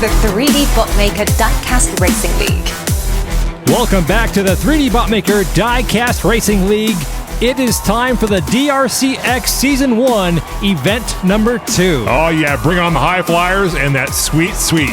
the 3D Botmaker Diecast Racing League. Welcome back to the 3D Botmaker Diecast Racing League. It is time for the DRC-X Season 1, Event Number 2. Oh yeah, bring on the high flyers and that sweet, sweet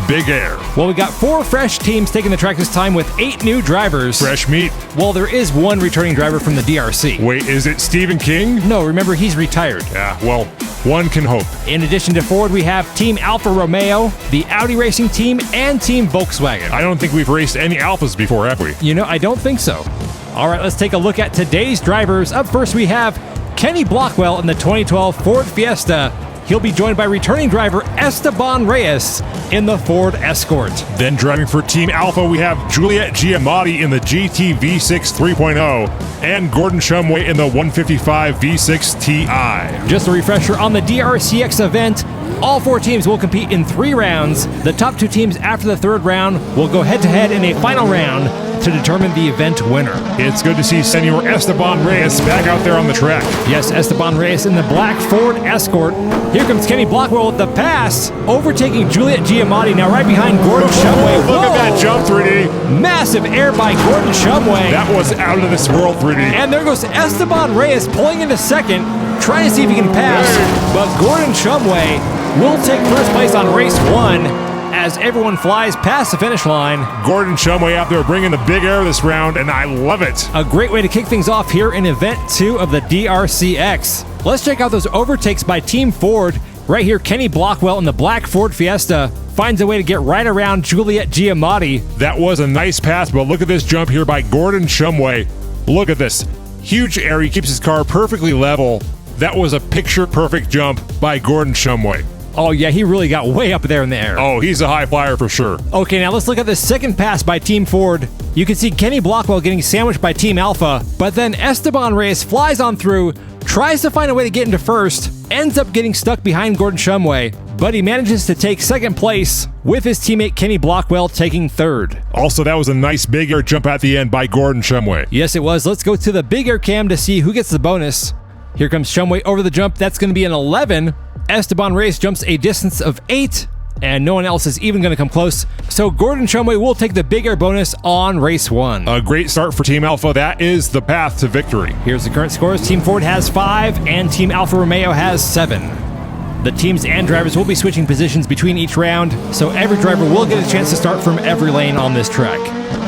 big air. Well, we got 4 fresh teams taking the track this time with 8 new drivers. Fresh meat. Well, there is one returning driver from the DRC. Wait, is it Stephen King? No, remember, he's retired. Yeah, well, one can hope. In addition to Ford, we have Team Alfa Romeo, the Audi Racing Team, and Team Volkswagen. I don't think we've raced any Alphas before, have we? You know, I don't think so. All right, let's take a look at today's drivers. Up first, we have Kenny Blockwell in the 2012 Ford Fiesta. He'll be joined by returning driver Esteban Reyes in the Ford Escort. Then driving for Team Alpha, we have Juliet Giamatti in the GT V6 3.0 and Gordon Shumway in the 155 V6 Ti. Just a refresher on the DRC-X event, all 4 teams will compete in 3 rounds. The top 2 teams after the 3rd round will go head-to-head in a final round to determine the event winner. It's good to see Senor Esteban Reyes back out there on the track. Yes, Esteban Reyes in the black Ford Escort. Here comes Kenny Blockwell with the pass, overtaking Juliet Giamatti, now right behind Gordon Shumway. Look at that jump, 3D. Massive air by Gordon Shumway. That was out of this world, 3D. And there goes Esteban Reyes pulling into second, trying to see if he can pass. But Gordon Shumway will take first place on race 1. As everyone flies past the finish line. Gordon Shumway out there bringing the big air this round, and I love it. A great way to kick things off here in Event 2 of the DRC-X. Let's check out those overtakes by Team Ford. Right here, Kenny Blockwell in the black Ford Fiesta finds a way to get right around Juliet Giamatti. That was a nice pass, but look at this jump here by Gordon Shumway. Look at this. Huge air, he keeps his car perfectly level. That was a picture-perfect jump by Gordon Shumway. Oh yeah, he really got way up there in the air. Oh, he's a high flyer for sure. Okay, now let's look at the second pass by Team Ford. You can see Kenny Blockwell getting sandwiched by Team Alpha, but then Esteban Reyes flies on through, tries to find a way to get into first, ends up getting stuck behind Gordon Shumway, but he manages to take second place with his teammate Kenny Blockwell taking 3rd. Also, that was a nice big air jump at the end by Gordon Shumway. Yes, it was. Let's go to the big air cam to see who gets the bonus. Here comes Shumway over the jump. That's going to be an 11. Esteban Reyes jumps a distance of 8, and no one else is even going to come close. So Gordon Shumway will take the big air bonus on race 1. A great start for Team Alpha. That is the path to victory. Here's the current scores. Team Ford has 5, and Team Alfa Romeo has 7. The teams and drivers will be switching positions between each round, so every driver will get a chance to start from every lane on this track.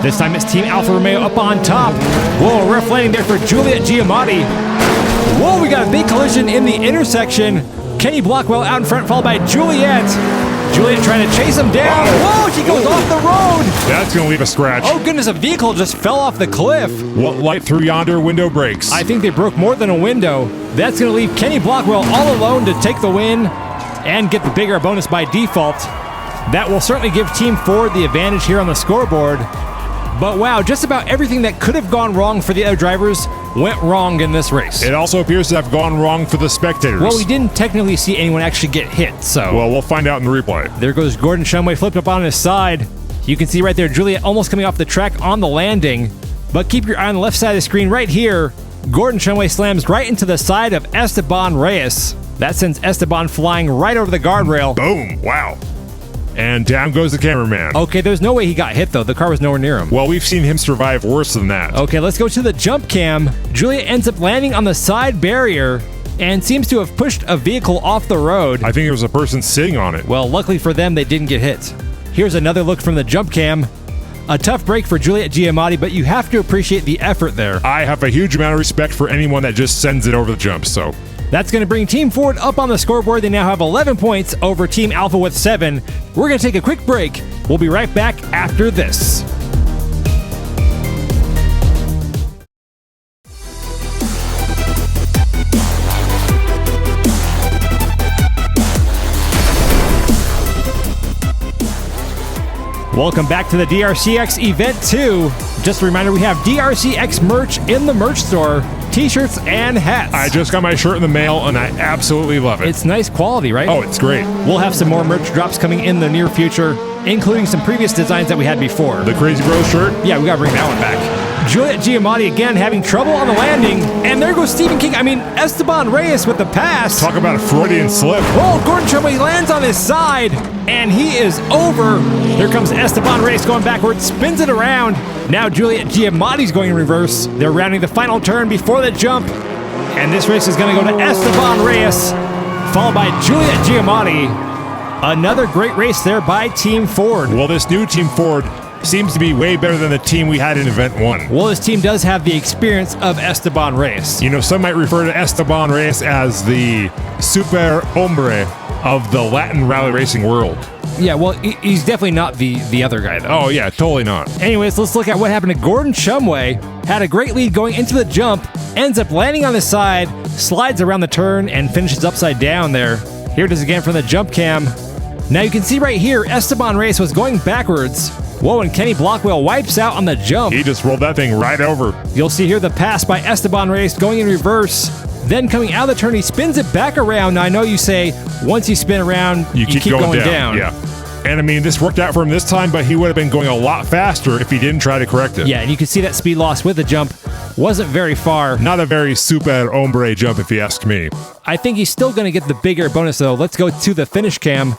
This time it's Team Alfa Romeo up on top. Whoa, rough landing there for Juliet Giamatti. Whoa, we got a big collision in the intersection. Kenny Blockwell out in front, followed by Juliet. Juliet trying to chase him down. Whoa, she goes off the road. That's going to leave a scratch. Oh goodness, a vehicle just fell off the cliff. What light through yonder window breaks? I think they broke more than a window. That's going to leave Kenny Blockwell all alone to take the win and get the bigger bonus by default. That will certainly give Team Ford the advantage here on the scoreboard. But wow, just about everything that could have gone wrong for the other drivers went wrong in this race. It also appears to have gone wrong for the spectators. Well, we didn't technically see anyone actually get hit, so... Well, we'll find out in the replay. There goes Gordon Shumway flipped up on his side. You can see right there Juliet almost coming off the track on the landing. But keep your eye on the left side of the screen right here. Gordon Shumway slams right into the side of Esteban Reyes. That sends Esteban flying right over the guardrail. Boom! Wow. And down goes the cameraman. Okay, there's no way he got hit, though. The car was nowhere near him. Well, we've seen him survive worse than that. Okay, let's go to the jump cam. Juliet ends up landing on the side barrier and seems to have pushed a vehicle off the road. I think there was a person sitting on it. Well, luckily for them, they didn't get hit. Here's another look from the jump cam. A tough break for Juliet Giamatti, but you have to appreciate the effort there. I have a huge amount of respect for anyone that just sends it over the jump, so... That's going to bring Team Ford up on the scoreboard. They now have 11 points over Team Alpha with 7. We're going to take a quick break. We'll be right back after this. Welcome back to the DRC-X Event 2. Just a reminder, we have DRC-X merch in the merch store. T-shirts and hats. I just got my shirt in the mail, and I absolutely love it. It's nice quality, right? Oh, it's great. We'll have some more merch drops coming in the near future, including some previous designs that we had before. The Crazy Bros shirt? Yeah, we gotta bring that one back. Juliet Giamatti again having trouble on the landing. And there goes Stephen King. I mean, Esteban Reyes with the pass. Talk about a Freudian slip. Oh, Gordon Shumway lands on his side, and he is over. Here comes Esteban Reyes going backwards, spins it around. Now Juliet Giamatti's going in reverse. They're rounding the final turn before the jump. And this race is going to go to Esteban Reyes, followed by Juliet Giamatti. Another great race there by Team Ford. Well, this new Team Ford seems to be way better than the team we had in Event 1. Well, this team does have the experience of Esteban Reyes. You know, some might refer to Esteban Reyes as the super hombre of the Latin rally racing world. Yeah, well, he's definitely not the other guy, though. Oh, yeah, totally not. Anyways, let's look at what happened to Gordon Shumway. Had a great lead going into the jump, ends up landing on his side, slides around the turn, and finishes upside down there. Here it is again from the jump cam. Now you can see right here, Esteban Reyes was going backwards. Whoa, and Kenny Blockwell wipes out on the jump. He just rolled that thing right over. You'll see here the pass by Esteban Reyes going in reverse. Then coming out of the turn, he spins it back around. Now I know you say, once you spin around, you keep going down. Yeah. And I mean, this worked out for him this time, but he would have been going a lot faster if he didn't try to correct it. Yeah, and you can see that speed loss with the jump wasn't very far. Not a very super hombre jump, if you ask me. I think he's still going to get the bigger bonus, though. Let's go to the finish cam.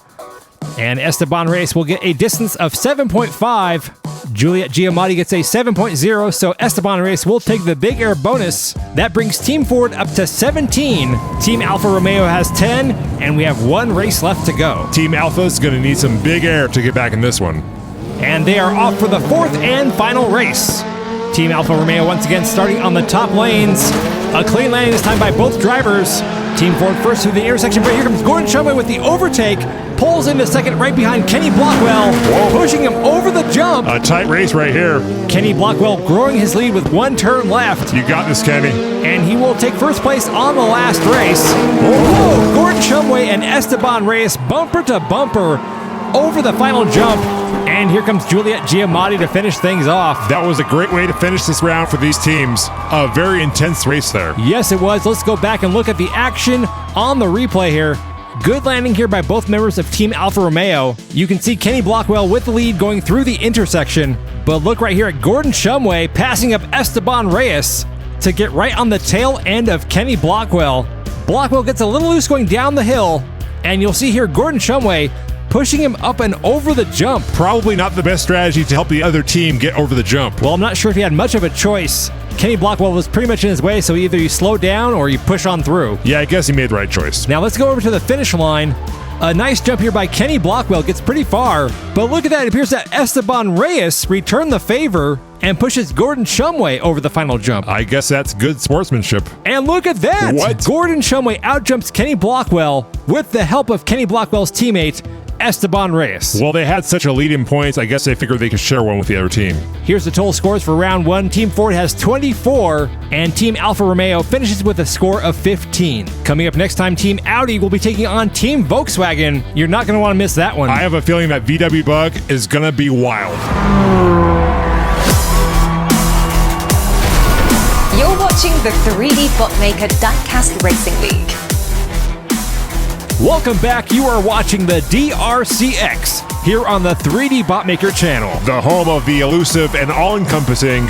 And Esteban Reyes will get a distance of 7.5. Juliet Giamatti gets a 7.0, so Esteban Reyes will take the big air bonus. That brings Team Ford up to 17. Team Alfa Romeo has 10, and we have one race left to go. Team Alpha's going to need some big air to get back in this one. And they are off for the fourth and final race. Team Alfa Romeo once again starting on the top lanes. A clean landing this time by both drivers. Team Ford first through the intersection, but here comes Gordon Shumway with the overtake. Pulls into second right behind Kenny Blockwell, pushing him over the jump. A tight race right here. Kenny Blockwell growing his lead with one turn left. You got this, Kenny. And he will take first place on the last race. Whoa, Gordon Shumway and Esteban Reyes bumper to bumper over the final jump. And here comes Juliet Giamatti to finish things off. That was a great way to finish this round for these teams. A very intense race there. Yes, it was. Let's go back and look at the action on the replay here. Good landing here by both members of Team Alfa Romeo. You can see Kenny Blockwell with the lead going through the intersection. But look right here at Gordon Shumway passing up Esteban Reyes to get right on the tail end of Kenny Blockwell. Blockwell gets a little loose going down the hill. And you'll see here Gordon Shumway pushing him up and over the jump. Probably not the best strategy to help the other team get over the jump. Well, I'm not sure if he had much of a choice. Kenny Blockwell was pretty much in his way, so either you slow down or you push on through. Yeah, I guess he made the right choice. Now let's go over to the finish line. A nice jump here by Kenny Blockwell, gets pretty far. But look at that, it appears that Esteban Reyes returned the favor and pushes Gordon Shumway over the final jump. I guess that's good sportsmanship. And look at that! What? Gordon Shumway outjumps Kenny Blockwell with the help of Kenny Blockwell's teammate, Esteban Reyes. Well, they had such a lead in points, I guess they figured they could share one with the other team. Here's the total scores for round one. Team Ford has 24, and Team Alfa Romeo finishes with a score of 15. Coming up next time, Team Audi will be taking on Team Volkswagen. You're not going to want to miss that one. I have a feeling that VW Bug is going to be wild. You're watching the 3D Botmaker Diecast Racing League. Welcome back. You are watching the DRC-X here on the 3D Botmaker channel. The home of the elusive and all-encompassing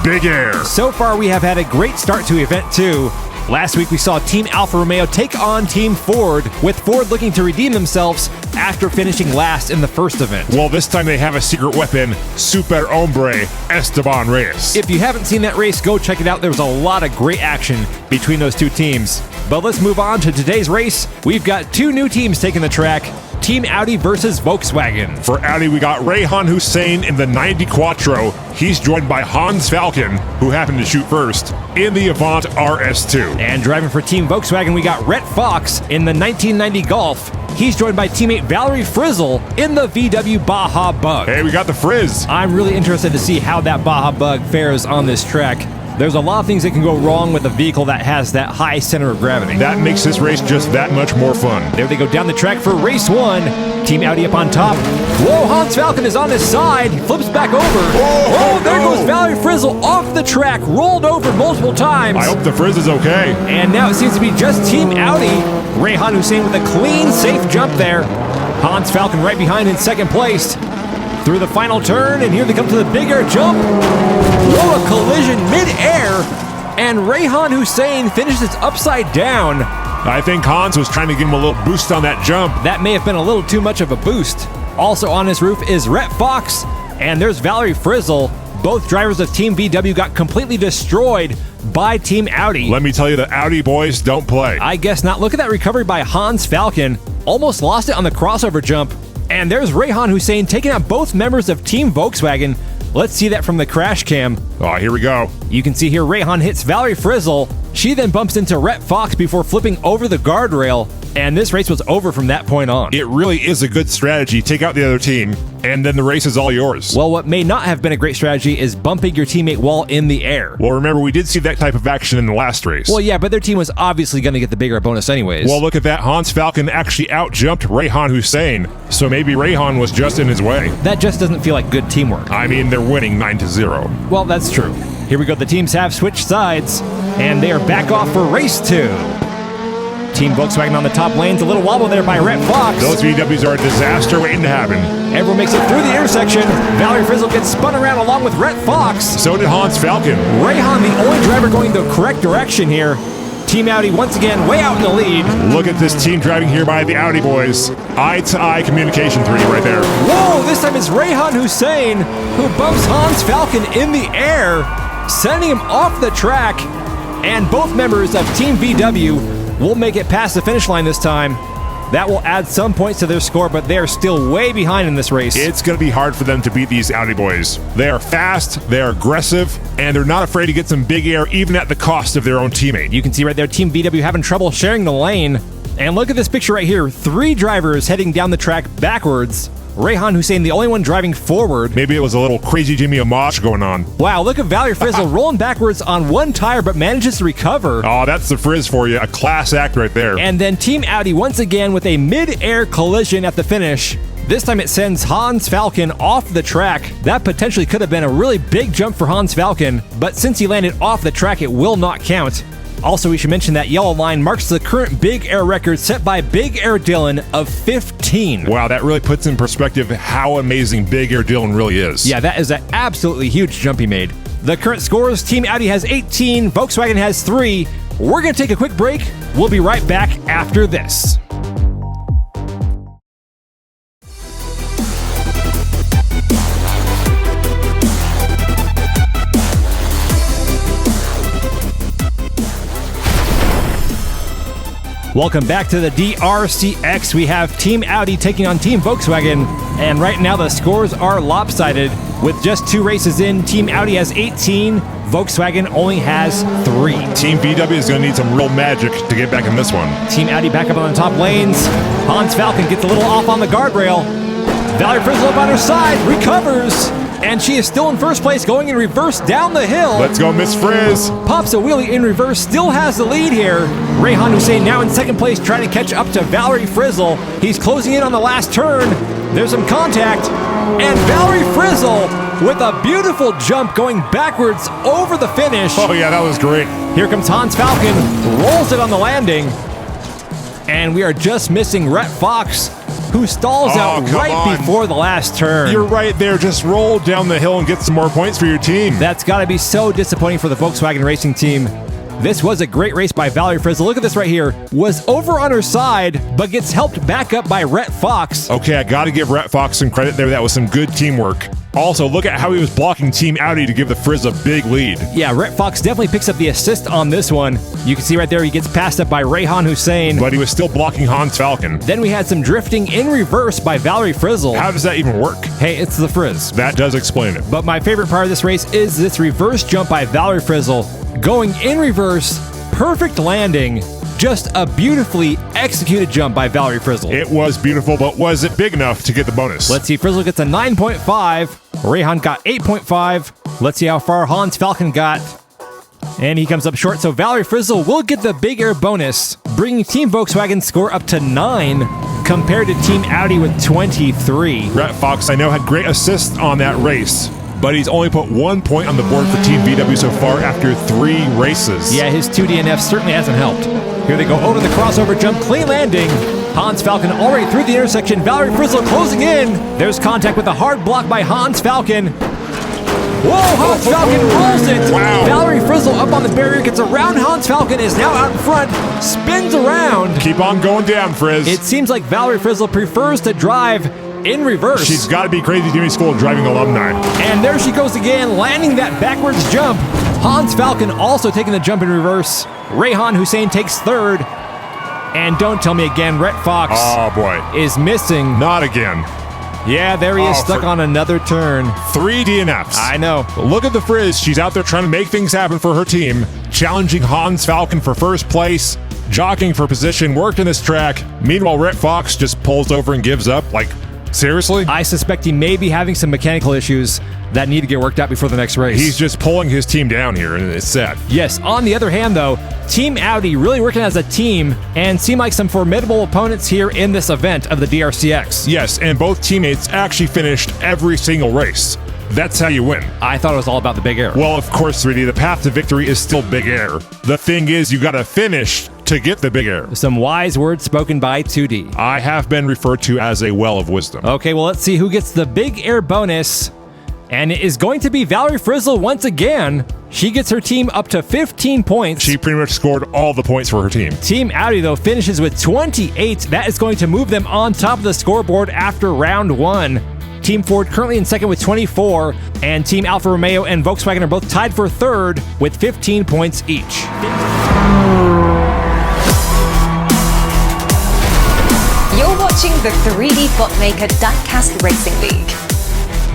Big Air. So far, we have had a great start to Event 2. Last week, we saw Team Alfa Romeo take on Team Ford, with Ford looking to redeem themselves after finishing last in the first event. Well, this time they have a secret weapon, Super Hombre Esteban Reyes. If you haven't seen that race, go check it out. There was a lot of great action between those two teams. But let's move on to today's race. We've got two new teams taking the track. Team Audi versus Volkswagen. For Audi, we got Rehan Hussein in the 90 Quattro. He's joined by Hans Falcon, who happened to shoot first, in the Avant RS2. And driving for Team Volkswagen, we got Rhett Fox in the 1990 Golf. He's joined by teammate Valerie Frizzle in the VW Baja Bug. Hey, we got the Frizz. I'm really interested to see how that Baja Bug fares on this track. There's a lot of things that can go wrong with a vehicle that has that high center of gravity. That makes this race just that much more fun. There they go down the track for race one. Team Audi up on top. Whoa, Hans Falcon is on his side. He flips back over. Oh, there goes Valerie Frizzle off the track, rolled over multiple times. I hope the Frizz is okay. And now it seems to be just Team Audi. Rehan Hussein with a clean, safe jump there. Hans Falcon right behind in second place. through the final turn, and here they come to the big air jump. Whoa, a collision mid-air, and Rayhan Hussein finishes upside down. I think Hans was trying to give him a little boost on that jump. That may have been a little too much of a boost. Also on his roof is Rhett Fox, and there's Valerie Frizzle. Both drivers of Team VW got completely destroyed by Team Audi. Let me tell you, the Audi boys don't play. I guess not. Look at that recovery by Hans Falken. Almost lost it on the crossover jump. And there's Rayhan Hussein taking out both members of Team Volkswagen. Let's see that from the crash cam. Oh, here we go. You can see here Rayhan hits Valerie Frizzle. She then bumps into Rhett Fox before flipping over the guardrail. And this race was over from that point on. It really is a good strategy. Take out the other team, and then the race is all yours. Well, what may not have been a great strategy is bumping your teammate while in the air. Well, remember, we did see that type of action in the last race. Well, yeah, but their team was obviously going to get the bigger bonus anyways. Well, look at that. Hans Falken actually out-jumped Rayhan Hussein, so maybe Rayhan was just in his way. That just doesn't feel like good teamwork. I mean, they're winning 9-0. Well, that's true. Here we go. The teams have switched sides, and they are back off for race 2. Team Volkswagen on the top lanes, a little wobble there by Rhett Fox. Those VWs are a disaster waiting to happen. Everyone makes it through the intersection. Valerie Frizzle gets spun around along with Rhett Fox. So did Hans Falken. Rayhan, the only driver going the correct direction here. Team Audi once again way out in the lead. Look at this team driving here by the Audi boys. Eye-to-eye communication 3 right there. Whoa, this time it's Rayhan Hussein who bumps Hans Falken in the air, sending him off the track. And both members of Team VW will make it past the finish line this time. That will add some points to their score, but they're still way behind in this race. It's going to be hard for them to beat these Audi boys. They are fast, they are aggressive, and they're not afraid to get some big air even at the cost of their own teammate. You can see right there, Team VW having trouble sharing the lane. And look at this picture right here. 3 drivers heading down the track backwards. Rayhan Hussein, the only one driving forward. Maybe it was a little crazy Jimmy homage going on. Wow, look at Valerie Frizzle rolling backwards on one tire, but manages to recover. Oh, that's the Frizz for you. A class act right there. And then Team Audi once again with a mid-air collision at the finish. This time it sends Hans Falken off the track. That potentially could have been a really big jump for Hans Falken, but since he landed off the track, it will not count. Also, we should mention that yellow line marks the current Big Air record set by Big Air Dylan of 15. Wow, that really puts in perspective how amazing Big Air Dylan really is. Yeah, that is an absolutely huge jump he made. The current scores, Team Audi has 18, Volkswagen has 3. We're going to take a quick break. We'll be right back after this. Welcome back to the DRC-X. We have Team Audi taking on Team Volkswagen, and right now the scores are lopsided. With just 2 races in, Team Audi has 18, Volkswagen only has 3. Team VW is going to need some real magic to get back in this one. Team Audi back up on the top lanes. Hans Falken gets a little off on the guardrail. Valerie Frizzle up on her side, recovers, and she is still in first place, going in reverse down the hill. Let's go, Miss Frizz. Pops a wheelie in reverse, still has the lead here. Rayhan Hussein now in second place, trying to catch up to Valerie Frizzle. He's closing in on the last turn. There's some contact, and Valerie Frizzle with a beautiful jump going backwards over the finish. Oh yeah, that was great. Here comes Hans Falken, rolls it on the landing, and we are just missing Rhett Fox, who stalls out right before the last turn. You're right there. Just roll down the hill and get some more points for your team. That's got to be so disappointing for the Volkswagen racing team. This was a great race by Valerie Frizzle. Look at this right here. Was over on her side, but gets helped back up by Rhett Fox. Okay, I got to give Rhett Fox some credit there. That was some good teamwork. Also, look at how he was blocking Team Audi to give the Frizz a big lead. Yeah, Rhett Fox definitely picks up the assist on this one. You can see right there he gets passed up by Rayhan Hussein. But he was still blocking Hans Falken. Then we had some drifting in reverse by Valerie Frizzle. How does that even work? Hey, it's the Frizz. That does explain it. But my favorite part of this race is this reverse jump by Valerie Frizzle. Going in reverse, perfect landing. Just a beautifully executed jump by Valerie Frizzle. It was beautiful, but was it big enough to get the bonus? Let's see, Frizzle gets a 9.5. Rayhan got 8.5. Let's see how far Hans Falken got. And he comes up short, so Valerie Frizzle will get the big air bonus, bringing Team Volkswagen's score up to 9 compared to Team Audi with 23. Rhett Fox, I know, had great assists on that race, but he's only put 1 point on the board for Team VW so far after 3 races. Yeah, his 2 DNFs certainly hasn't helped. Here they go over the crossover jump, clean landing. Hans Falcon already through the intersection. Valerie Frizzle closing in. There's contact with a hard block by Hans Falcon. Whoa, Hans Falcon rolls it. Wow. Valerie Frizzle up on the barrier, gets around Hans Falcon, is now out in front, spins around. Keep on going down, Frizz. It seems like Valerie Frizzle prefers to drive in reverse. She's got to be crazy doing school of driving alumni. And there she goes again, landing that backwards jump. Hans Falcon also taking the jump in reverse. Rayhan Hussein takes third. And don't tell me again, Rhett Fox is missing. Not again. Yeah, there he is, stuck on another turn. 3 DNFs. I know. Look at the Frizz. She's out there trying to make things happen for her team, challenging Hans Falcon for first place, jockeying for position, worked in this track. Meanwhile, Rhett Fox just pulls over and gives up. Like, seriously? I suspect he may be having some mechanical issues that need to get worked out before the next race. He's just pulling his team down here, and it's sad. Yes, on the other hand, though, Team Audi really working as a team and seem like some formidable opponents here in this event of the DRC-X. Yes, and both teammates actually finished every single race. That's how you win. I thought it was all about the big air. Well, of course, 3D, the path to victory is still big air. The thing is, you gotta finish to get the big air. Some wise words spoken by 2D. I have been referred to as a well of wisdom. Okay, well, let's see who gets the big air bonus. And it is going to be Valerie Frizzle once again. She gets her team up to 15 points. She pretty much scored all the points for her team. Team Audi, though, finishes with 28. That is going to move them on top of the scoreboard after round 1. Team Ford currently in second with 24, and Team Alfa Romeo and Volkswagen are both tied for third with 15 points each. You're watching the 3D Botmaker Diecast Racing League.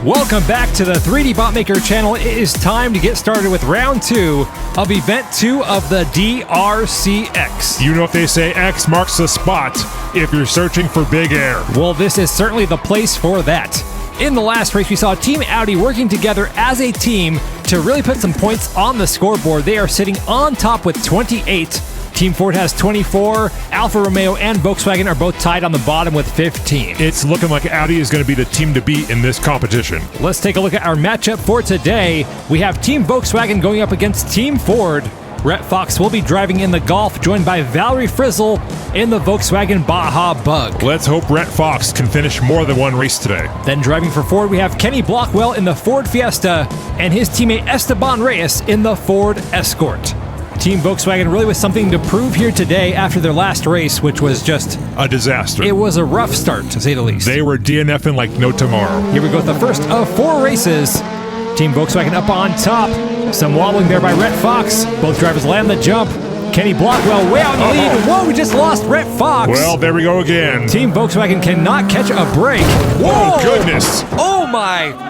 Welcome back to the 3D Botmaker channel. It is time to get started with round 2 of event 2 of the DRC-X. You know if they say X marks the spot if you're searching for big air. Well, this is certainly the place for that. In the last race, we saw Team Audi working together as a team to really put some points on the scoreboard. They are sitting on top with 28. Team Ford has 24. Alfa Romeo and Volkswagen are both tied on the bottom with 15. It's looking like Audi is going to be the team to beat in this competition. Let's take a look at our matchup for today. We have Team Volkswagen going up against Team Ford. Rhett Fox will be driving in the Golf, joined by Valerie Frizzle in the Volkswagen Baja Bug. Let's hope Rhett Fox can finish more than one race today. Then driving for Ford, we have Kenny Blockwell in the Ford Fiesta and his teammate Esteban Reyes in the Ford Escort. Team Volkswagen really with something to prove here today after their last race, which was just a disaster. It was a rough start, to say the least. They were DNFing like no tomorrow. Here we go with the first of 4 races. Team Volkswagen up on top. Some wobbling there by Rhett Fox. Both drivers land the jump. Kenny Blockwell way out in the lead. Whoa, we just lost Rhett Fox. Well, there we go again. Team Volkswagen cannot catch a break. Whoa! Oh, goodness. Oh, my.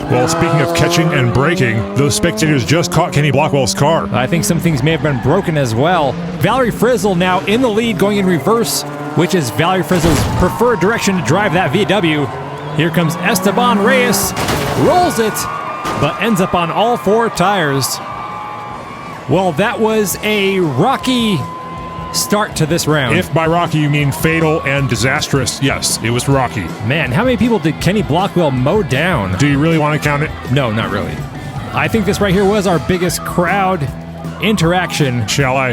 Well, speaking of catching and braking, those spectators just caught Kenny Blockwell's car. I think some things may have been broken as well. Valerie Frizzle now in the lead going in reverse, which is Valerie Frizzle's preferred direction to drive that VW. Here comes Esteban Reyes, rolls it, but ends up on all 4 tires. Well, that was a rocky start to this round. If by rocky you mean fatal and disastrous, yes, it was rocky. Man, how many people did Kenny Blockwell mow down? Do you really want to count it? No, not really. I think this right here was our biggest crowd interaction. Shall I?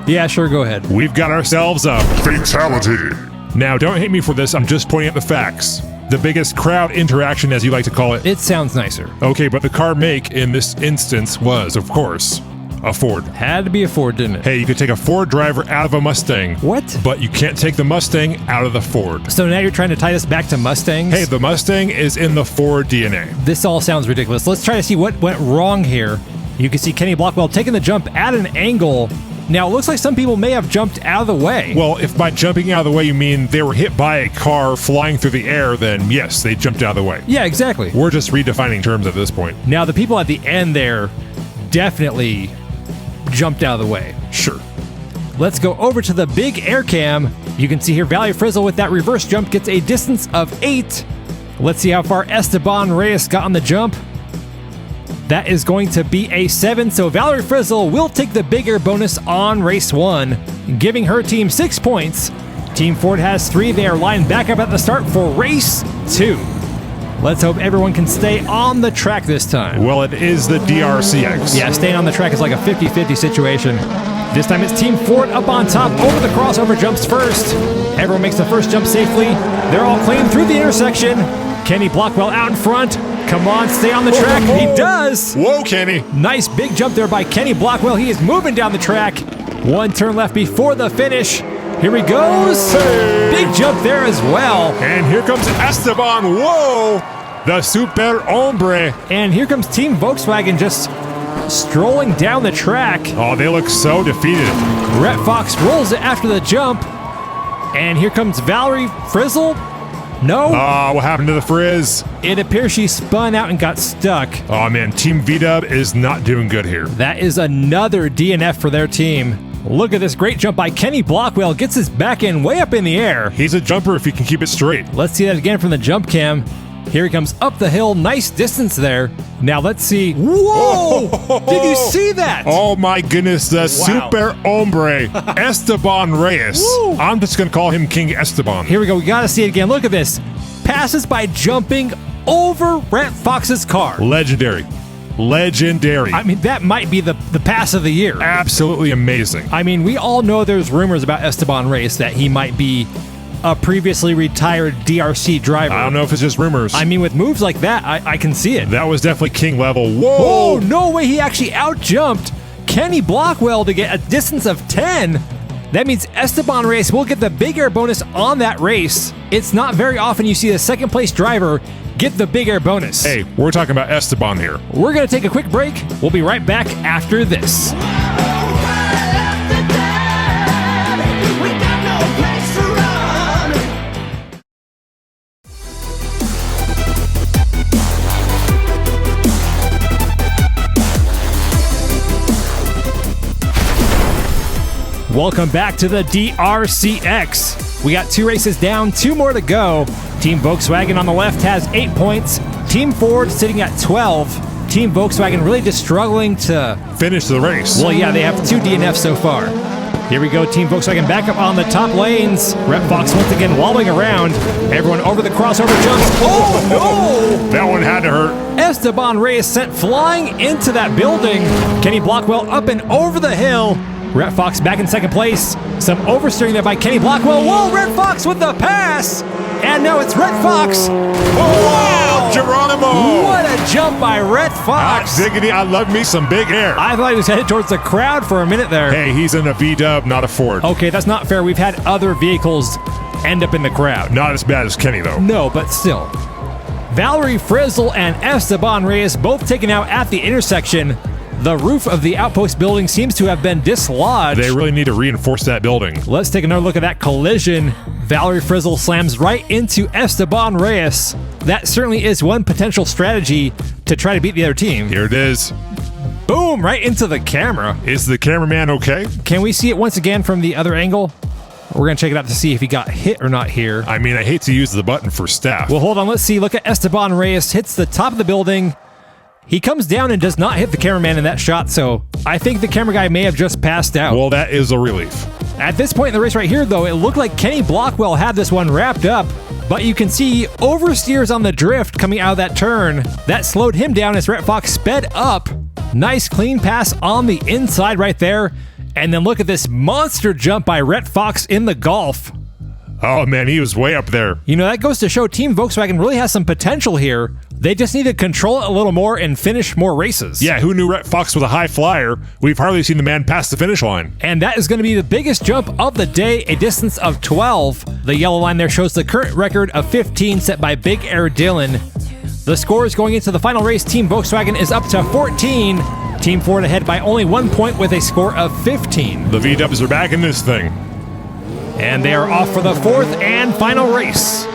Yeah, sure, go ahead. We've got ourselves a fatality. Now, don't hate me for this, I'm just pointing out the facts. The biggest crowd interaction, as you like to call it. It sounds nicer. Okay, but the car make in this instance was, of course, a Ford. Had to be a Ford, didn't it? Hey, you could take a Ford driver out of a Mustang. What? But you can't take the Mustang out of the Ford. So now you're trying to tie this back to Mustangs? Hey, the Mustang is in the Ford DNA. This all sounds ridiculous. Let's try to see what went wrong here. You can see Kenny Blockwell taking the jump at an angle. Now, it looks like some people may have jumped out of the way. Well, if by jumping out of the way you mean they were hit by a car flying through the air, then yes, they jumped out of the way. Yeah, exactly. We're just redefining terms at this point. Now, the people at the end there definitely jumped out of the way. Sure. Let's go over to the big air cam. You can see here Valerie Frizzle with that reverse jump gets a distance of 8. Let's see how far Esteban Reyes got on the jump. That is going to be a 7, so Valerie Frizzle will take the big air bonus on race 1, giving her team 6 points. Team Ford has 3. They are lined back up at the start for race 2. Let's hope everyone can stay on the track this time. Well, it is the DRC-X. Yeah, staying on the track is like a 50-50 situation. This time it's Team Ford up on top over the crossover jumps first. Everyone makes the first jump safely. They're all clean through the intersection. Kenny Blockwell out in front. Come on, stay on the track. He does. Whoa, Kenny. Nice big jump there by Kenny Blockwell. He is moving down the track. One turn left before the finish. Here he goes. Hey. Big jump there as well. And here comes Esteban. Whoa. The super hombre. And here comes Team Volkswagen just strolling down the track. Oh, they look so defeated. Rhett Fox rolls it after the jump. And here comes Valerie Frizzle. No. What happened to the Frizz? It appears she spun out and got stuck. Oh, man. Team V-Dub is not doing good here. That is another DNF for their team. Look at this great jump by Kenny Blockwell. Gets his back end way up in the air. He's a jumper if he can keep it straight. Let's see that again from the jump cam. Here he comes up the hill. Nice distance there. Now let's see. Whoa! Did you see that? Oh my goodness, the super hombre, Esteban Reyes. Woo. I'm just going to call him King Esteban. Here we go. We got to see it again. Look at this. Passes by jumping over Rhett Fox's car. Legendary. Legendary. I mean, that might be the pass of the year. Absolutely amazing. I mean, we all know there's rumors about Esteban Reyes that he might be a previously retired DRC driver. I don't know if it's just rumors. I mean, with moves like that, I can see it. That was definitely king level. Whoa! Oh, no way. He actually out-jumped Kenny Blockwell to get a distance of 10. That means Esteban Reyes will get the big air bonus on that race. It's not very often you see a second place driver get the big air bonus. Hey, we're talking about Esteban here. We're going to take a quick break. We'll be right back after this. Welcome back to the DRC-X. We got 2 races down, 2 more to go. Team Volkswagen on the left has 8 points. Team Ford sitting at 12. Team Volkswagen really just struggling to finish the race. Well, yeah, they have 2 DNFs so far. Here we go, Team Volkswagen back up on the top lanes. Rhett Fox once again wobbling around. Everyone over the crossover jumps. Oh, no! That one had to hurt. Esteban Reyes sent flying into that building. Kenny Blockwell up and over the hill. Rhett Fox back in second place. Some oversteering there by Kenny Blockwell. Whoa, Rhett Fox with the pass! And now it's Rhett Fox. Wow, Geronimo! What a jump by Rhett Fox. Diggity, I love me some big air. I thought he was headed towards the crowd for a minute there. Hey, he's in a V-Dub, not a Ford. Okay, that's not fair. We've had other vehicles end up in the crowd. Not as bad as Kenny, though. No, but still. Valerie Frizzle and Esteban Reyes both taken out at the intersection. The roof of the outpost building seems to have been dislodged. They really need to reinforce that building. Let's take another look at that collision. Valerie Frizzle slams right into Esteban Reyes. That certainly is one potential strategy to try to beat the other team. Here it is. Boom, right into the camera. Is the cameraman okay? Can we see it once again from the other angle? We're going to check it out to see if he got hit or not here. I mean, I hate to use the button for staff. Well, hold on. Let's see. Look at Esteban Reyes. Hits the top of the building. He comes down and does not hit the cameraman in that shot, so I think the camera guy may have just passed out. Well, that is a relief. At this point in the race right here, though, it looked like Kenny Blockwell had this one wrapped up, but you can see oversteers on the drift coming out of that turn. That slowed him down as Rhett Fox sped up. Nice clean pass on the inside right there. And then look at this monster jump by Rhett Fox in the Golf. Oh, man, he was way up there. You know, that goes to show Team Volkswagen really has some potential here. They just need to control it a little more and finish more races. Yeah, who knew Rhett Fox was a high flyer? We've hardly seen the man pass the finish line. And that is going to be the biggest jump of the day, a distance of 12. The yellow line there shows the current record of 15 set by Big Air Dylan. The scores going into the final race, Team Volkswagen is up to 14. Team Ford ahead by only 1 point with a score of 15. The V-Dubs are back in this thing. And they are off for the 4th and final race.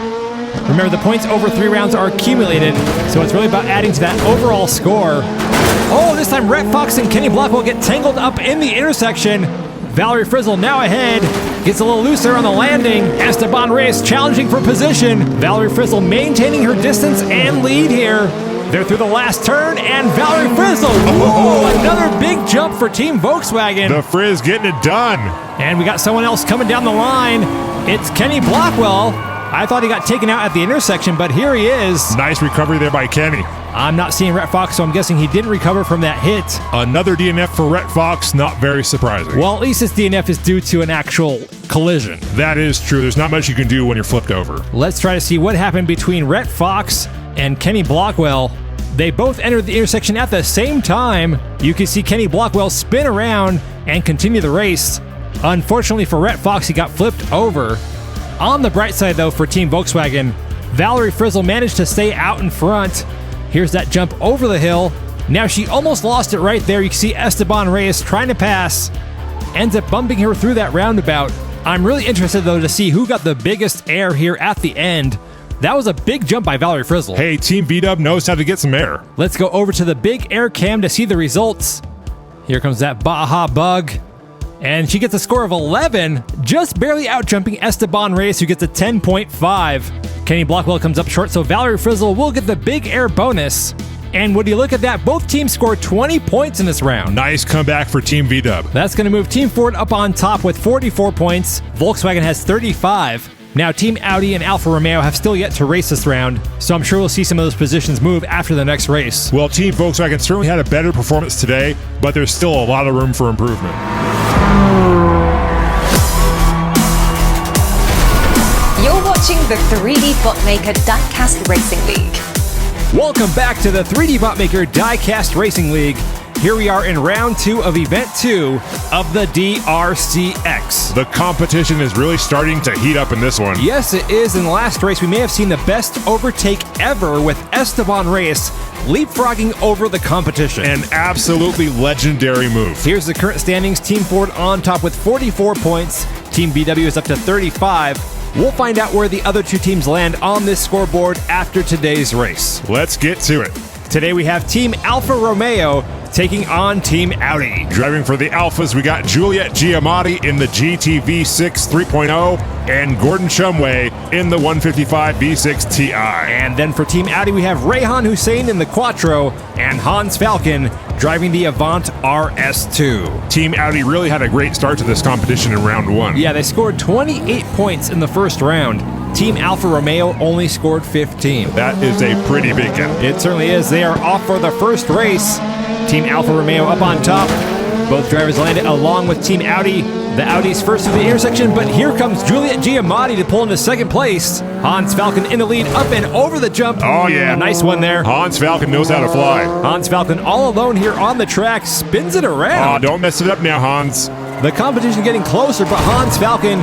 Remember, the points over 3 rounds are accumulated, so it's really about adding to that overall score. Oh, this time Rhett Fox and Kenny Blockwell get tangled up in the intersection. Valerie Frizzle now ahead, gets a little looser on the landing. Esteban Reyes challenging for position. Valerie Frizzle maintaining her distance and lead here. They're through the last turn, and Valerie Frizzle. Whoa, another big jump for Team Volkswagen. The Frizz getting it done. And we got someone else coming down the line. It's Kenny Blockwell. I thought he got taken out at the intersection, but here he is. Nice recovery there by Kenny. I'm not seeing Rhett Fox, so I'm guessing he didn't recover from that hit. Another DNF for Rhett Fox, not very surprising. Well, at least this DNF is due to an actual collision. That is true. There's not much you can do when you're flipped over. Let's try to see what happened between Rhett Fox and Kenny Blockwell. They both entered the intersection at the same time. You can see Kenny Blockwell spin around and continue the race. Unfortunately for Rhett Fox, he got flipped over. On the bright side, though, for Team Volkswagen, Valerie Frizzle managed to stay out in front. Here's that jump over the hill. Now she almost lost it right there. You can see Esteban Reyes trying to pass. Ends up bumping her through that roundabout. I'm really interested, though, to see who got the biggest air here at the end. That was a big jump by Valerie Frizzle. Hey, Team V-Dub knows how to get some air. Let's go over to the big air cam to see the results. Here comes that Baja Bug. And she gets a score of 11, just barely out-jumping Esteban Reyes, who gets a 10.5. Kenny Blockwell comes up short, so Valerie Frizzle will get the big air bonus. And would you look at that, both teams scored 20 points in this round. Nice comeback for Team V-Dub. That's going to move Team Ford up on top with 44 points. Volkswagen has 35. Now, Team Audi and Alfa Romeo have still yet to race this round, so I'm sure we'll see some of those positions move after the next race. Well, Team Volkswagen certainly had a better performance today, but there's still a lot of room for improvement. You're watching the 3D Botmaker Diecast Racing League. Welcome back to the 3D Botmaker Diecast Racing League. Here we are in round 2 of event 2 of the DRC-X. The competition is really starting to heat up in this one. Yes, it is. In the last race, we may have seen the best overtake ever with Esteban Reyes leapfrogging over the competition. An absolutely legendary move. Here's the current standings. Team Ford on top with 44 points. Team VW is up to 35. We'll find out where the other two teams land on this scoreboard after today's race. Let's get to it. Today we have Team Alfa Romeo taking on Team Audi. Driving for the Alphas, we got Juliet Giamatti in the GT-V6 3.0 and Gordon Shumway in the 155 V6 Ti. And then for Team Audi, we have Rayhan Hussein in the Quattro and Hans Falcon driving the Avant RS2. Team Audi really had a great start to this competition in round 1. Yeah, they scored 28 points in the first round. Team Alfa Romeo only scored 15. That is a pretty big gap. It certainly is. They are off for the first race. Team Alfa Romeo up on top. Both drivers landed along with Team Audi. The Audi's first through the intersection, but here comes Juliet Giamatti to pull into second place. Hans Falcon in the lead, up and over the jump. Oh, yeah. Nice one there. Hans Falcon knows how to fly. Hans Falcon all alone here on the track, spins it around. Oh, don't mess it up now, Hans. The competition getting closer, but Hans Falcon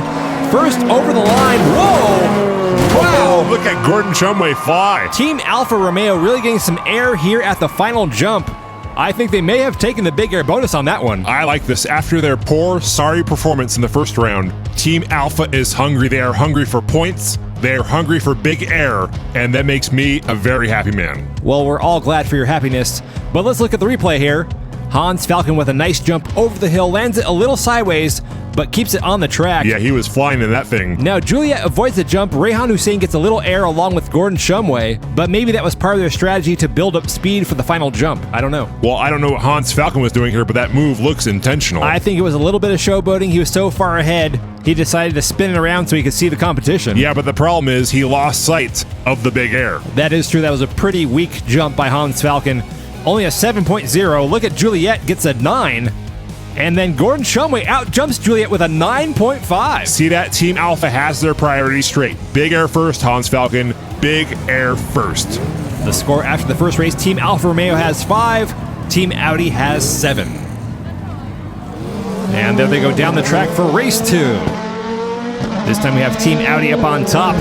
first over the line. Whoa! Wow! Look at Gordon Shumway fly. Team Alfa Romeo really getting some air here at the final jump. I think they may have taken the big air bonus on that one. I like this. After their poor, sorry performance in the first round, Team Alpha is hungry. They are hungry for points. They are hungry for big air, and that makes me a very happy man. Well, we're all glad for your happiness, but let's look at the replay here. Hans Falcon with a nice jump over the hill, lands it a little sideways, but keeps it on the track. Yeah, he was flying in that thing. Now, Juliet avoids the jump. Rayhan Hussein gets a little air along with Gordon Shumway, but maybe that was part of their strategy to build up speed for the final jump. I don't know. Well, I don't know what Hans Falcon was doing here, but that move looks intentional. I think it was a little bit of showboating. He was so far ahead, he decided to spin it around so he could see the competition. Yeah, but the problem is he lost sight of the big air. That is true. That was a pretty weak jump by Hans Falcon. Only a 7.0. Look at Juliet, gets a 9. And then Gordon Shumway out-jumps Juliet with a 9.5. See that? Team Alpha has their priorities straight. Big air first, Hans Falcon. Big air first. The score after the first race, Team Alfa Romeo has 5. Team Audi has 7. And there they go down the track for race 2. This time we have Team Audi up on top.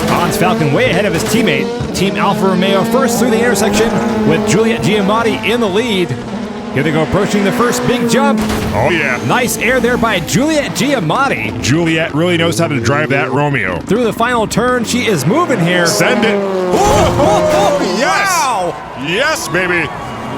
Hans Falcon way ahead of his teammate. Team Alfa Romeo first through the intersection with Juliet Giamatti in the lead. Here they go approaching the first big jump. Oh, yeah. Nice air there by Juliet Giamatti. Juliet really knows how to drive that Romeo. Through the final turn, she is moving here. Send it. Yes! Wow! Yes, baby.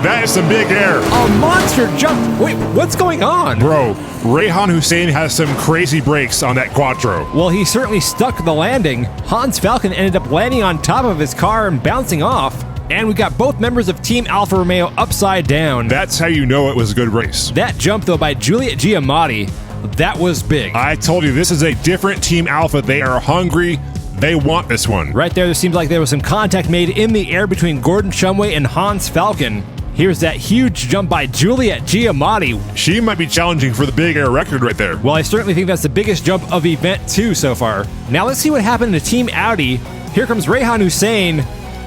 That is some big air. A monster jump. Wait, what's going on? Bro, Rayhan Hussein has some crazy brakes on that Quattro. Well, he certainly stuck the landing. Hans Falcon ended up landing on top of his car and bouncing off. And we got both members of Team Alfa Romeo upside down. That's how you know it was a good race. That jump, though, by Juliet Giamatti, that was big. I told you, this is a different Team Alpha. They are hungry. They want this one. Right there seems like there was some contact made in the air between Gordon Shumway and Hans Falcon. Here's that huge jump by Juliet Giamatti. She might be challenging for the big air record right there. Well, I certainly think that's the biggest jump of event 2 so far. Now let's see what happened to Team Audi. Here comes Rehan Hussein,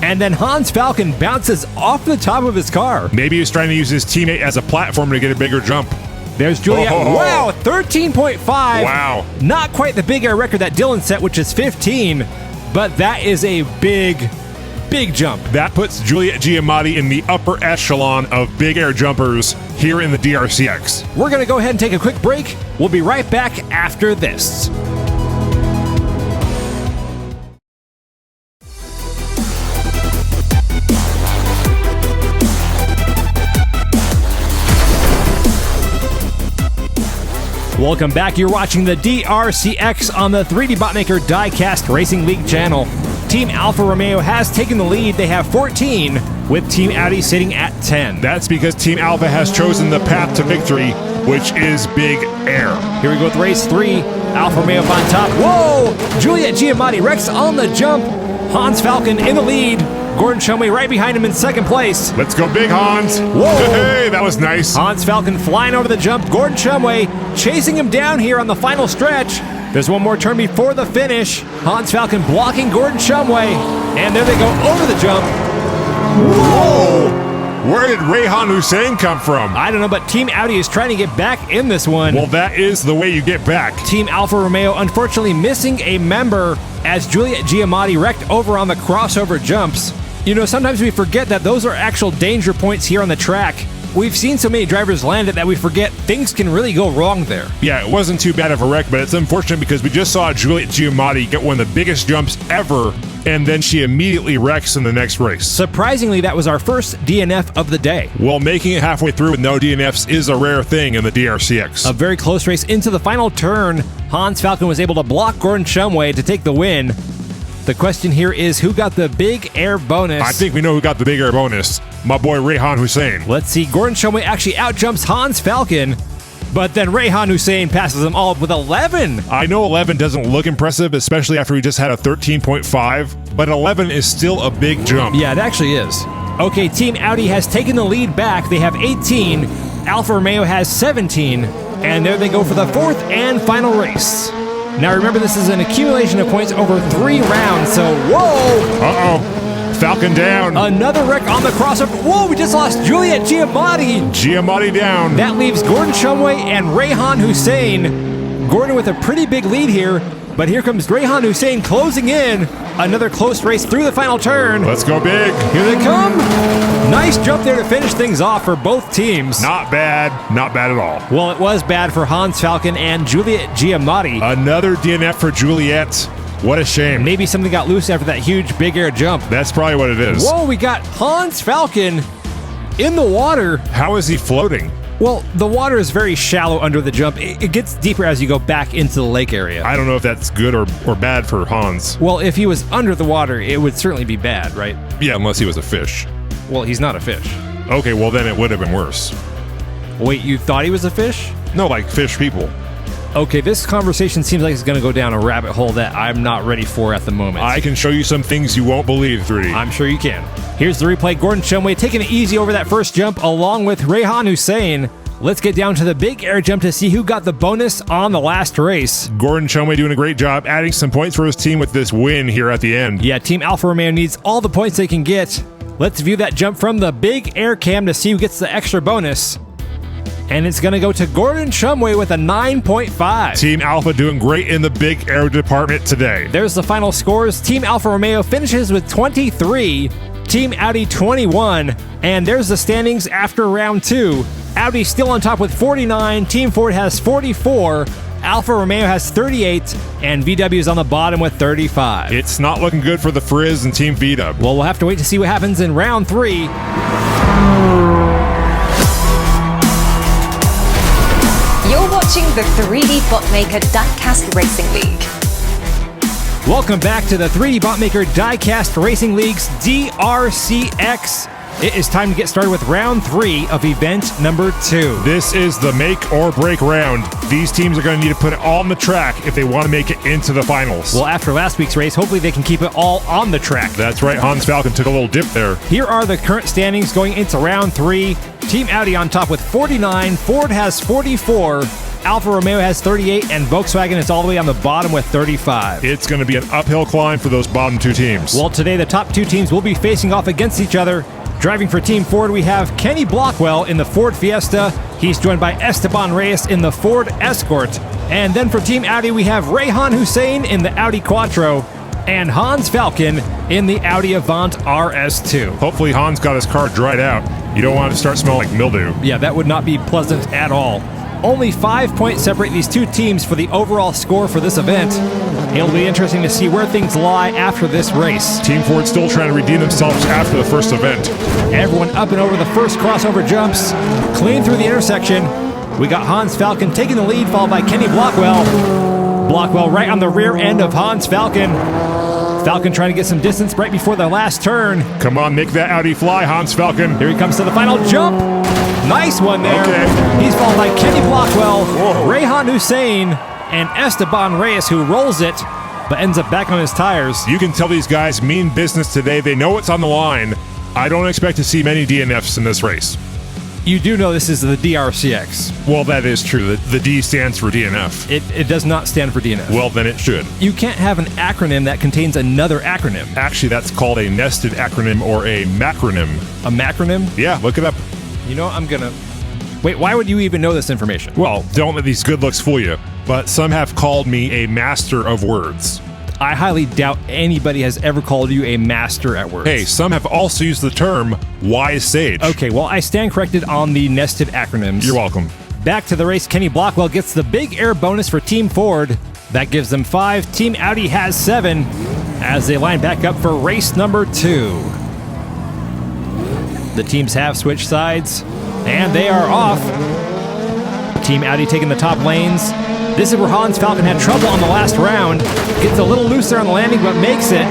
and then Hans Falcon bounces off the top of his car. Maybe he was trying to use his teammate as a platform to get a bigger jump. There's Juliet. Oh. Wow, 13.5. Wow. Not quite the big air record that Dylan set, which is 15, but that is a big jump. That puts Juliet Giamatti in the upper echelon of big air jumpers here in the DRC-X. We're going to go ahead and take a quick break. We'll be right back after this. Welcome back. You're watching the DRC-X on the 3D Botmaker Diecast Racing League channel. Team Alfa Romeo has taken the lead. They have 14, with Team Audi sitting at 10. That's because Team Alfa has chosen the path to victory, which is big air. Here we go with race 3. Alfa Romeo on top. Whoa! Juliet Giamatti wrecks on the jump. Hans Falcon in the lead. Gordon Shumway right behind him in second place. Let's go big, Hans. Whoa! Hey, that was nice. Hans Falcon flying over the jump. Gordon Shumway chasing him down here on the final stretch. There's one more turn before the finish. Hans Falcon blocking Gordon Shumway. And there they go over the jump. Whoa! Where did Rehan Hussein come from? I don't know, but Team Audi is trying to get back in this one. Well, that is the way you get back. Team Alfa Romeo unfortunately missing a member as Juliet Giamatti wrecked over on the crossover jumps. You know, sometimes we forget that those are actual danger points here on the track. We've seen so many drivers land it that we forget things can really go wrong there. Yeah, it wasn't too bad of a wreck, but it's unfortunate because we just saw Juliet Giamatti get one of the biggest jumps ever, and then she immediately wrecks in the next race. Surprisingly, that was our first DNF of the day. Well, making it halfway through with no DNFs is a rare thing in the DRC-X. A very close race into the final turn. Hans Falcon was able to block Gordon Shumway to take the win. The question here is, who got the big air bonus? I think we know who got the big air bonus. My boy Rehan Hussein. Let's see. Gordon Shumway actually outjumps Hans Falcon, but then Rehan Hussein passes them all up with 11. I know 11 doesn't look impressive, especially after we just had a 13.5, but 11 is still a big jump. Yeah, it actually is. Okay, Team Audi has taken the lead back. They have 18. Alfa Romeo has 17. And there they go for the fourth and final race. Now remember, this is an accumulation of points over 3 rounds, so whoa! Uh-oh. Falcon down. Another wreck on the crossover. Whoa, we just lost Juliet Giamatti. Giamatti down. That leaves Gordon Shumway and Rehan Hussein. Gordon with a pretty big lead here, but here comes Rehan Hussein closing in. Another close race through the final turn. Let's go big. Here they come. Nice jump there to finish things off for both teams. Not bad. Not bad at all. Well, it was bad for Hans Falcon and Juliet Giamatti. Another DNF for Juliet. What a shame. Maybe something got loose after that huge big air jump. That's probably what it is. Whoa, we got Hans Falcon in the water. How is he floating? Well, the water is very shallow under the jump. It gets deeper as you go back into the lake area. I don't know if that's good or bad for Hans. Well, if he was under the water, it would certainly be bad, right? Yeah, unless he was a fish. Well, he's not a fish. Okay, well then it would have been worse. Wait, you thought he was a fish? No, like fish people. Okay, this conversation seems like it's going to go down a rabbit hole that I'm not ready for at the moment. I can show you some things you won't believe, 3D. I'm sure you can. Here's the replay. Gordon Shumway taking it easy over that first jump along with Rehan Hussein. Let's get down to the big air jump to see who got the bonus on the last race. Gordon Shumway doing a great job adding some points for his team with this win here at the end. Yeah, Team Alfa Romeo needs all the points they can get. Let's view that jump from the big air cam to see who gets the extra bonus. And it's going to go to Gordon Shumway with a 9.5. Team Alpha doing great in the big air department today. There's the final scores. Team Alfa Romeo finishes with 23. Team Audi 21. And there's the standings after round 2. Audi still on top with 49. Team Ford has 44. Alfa Romeo has 38. And VW is on the bottom with 35. It's not looking good for the Frizz and Team VW. Well, we'll have to wait to see what happens in round 3. You're watching the 3D Botmaker Diecast Racing League. Welcome back to the 3D Botmaker Diecast Racing League's DRC-X. It is time to get started with round 3 of event number 2. This is the make or break round. These teams are going to need to put it all on the track if they want to make it into the finals. Well, after last week's race, hopefully they can keep it all on the track. That's right, Hans Falken took a little dip there. Here are the current standings going into round 3. Team Audi on top with 49, Ford has 44, Alfa Romeo has 38, and Volkswagen is all the way on the bottom with 35. It's going to be an uphill climb for those bottom 2 teams. Well, today the top 2 teams will be facing off against each other. Driving for Team Ford, we have Kenny Blockwell in the Ford Fiesta. He's joined by Esteban Reyes in the Ford Escort. And then for Team Audi, we have Rayhan Hussein in the Audi Quattro and Hans Falken in the Audi Avant RS2. Hopefully Hans got his car dried out. You don't want it to start smelling like mildew. Yeah, that would not be pleasant at all. Only 5 points separate these 2 teams for the overall score for this event. It'll be interesting to see where things lie after this race. Team Ford still trying to redeem themselves after the first event. Everyone up and over the first crossover jumps. Clean through the intersection. We got Hans Falken taking the lead, followed by Kenny Blockwell. Blockwell right on the rear end of Hans Falken. Falken trying to get some distance right before the last turn. Come on, make that Audi fly, Hans Falken. Here he comes to the final jump. Nice one there. Okay. He's followed by Kenny Blockwell, Rayhan Hussein, and Esteban Reyes, who rolls it, but ends up back on his tires. You can tell these guys mean business today. They know what's on the line. I don't expect to see many DNFs in this race. You do know this is the DRC-X. Well, that is true. The D stands for DNF. It does not stand for DNF. Well, then it should. You can't have an acronym that contains another acronym. Actually, that's called a nested acronym or a macronym. A macronym? Yeah, look it up. You know, I'm gonna... Wait, why would you even know this information? Well, don't let these good looks fool you. But some have called me a master of words. I highly doubt anybody has ever called you a master at words. Hey, some have also used the term wise sage. Okay, well, I stand corrected on the nested acronyms. You're welcome. Back to the race, Kenny Blockwell gets the big air bonus for Team Ford. That gives them 5. Team Audi has 7 as they line back up for race number 2. The teams have switched sides, and they are off. Team Audi taking the top lanes. This is where Hans Falken had trouble on the last round. Gets a little looser on the landing, but makes it.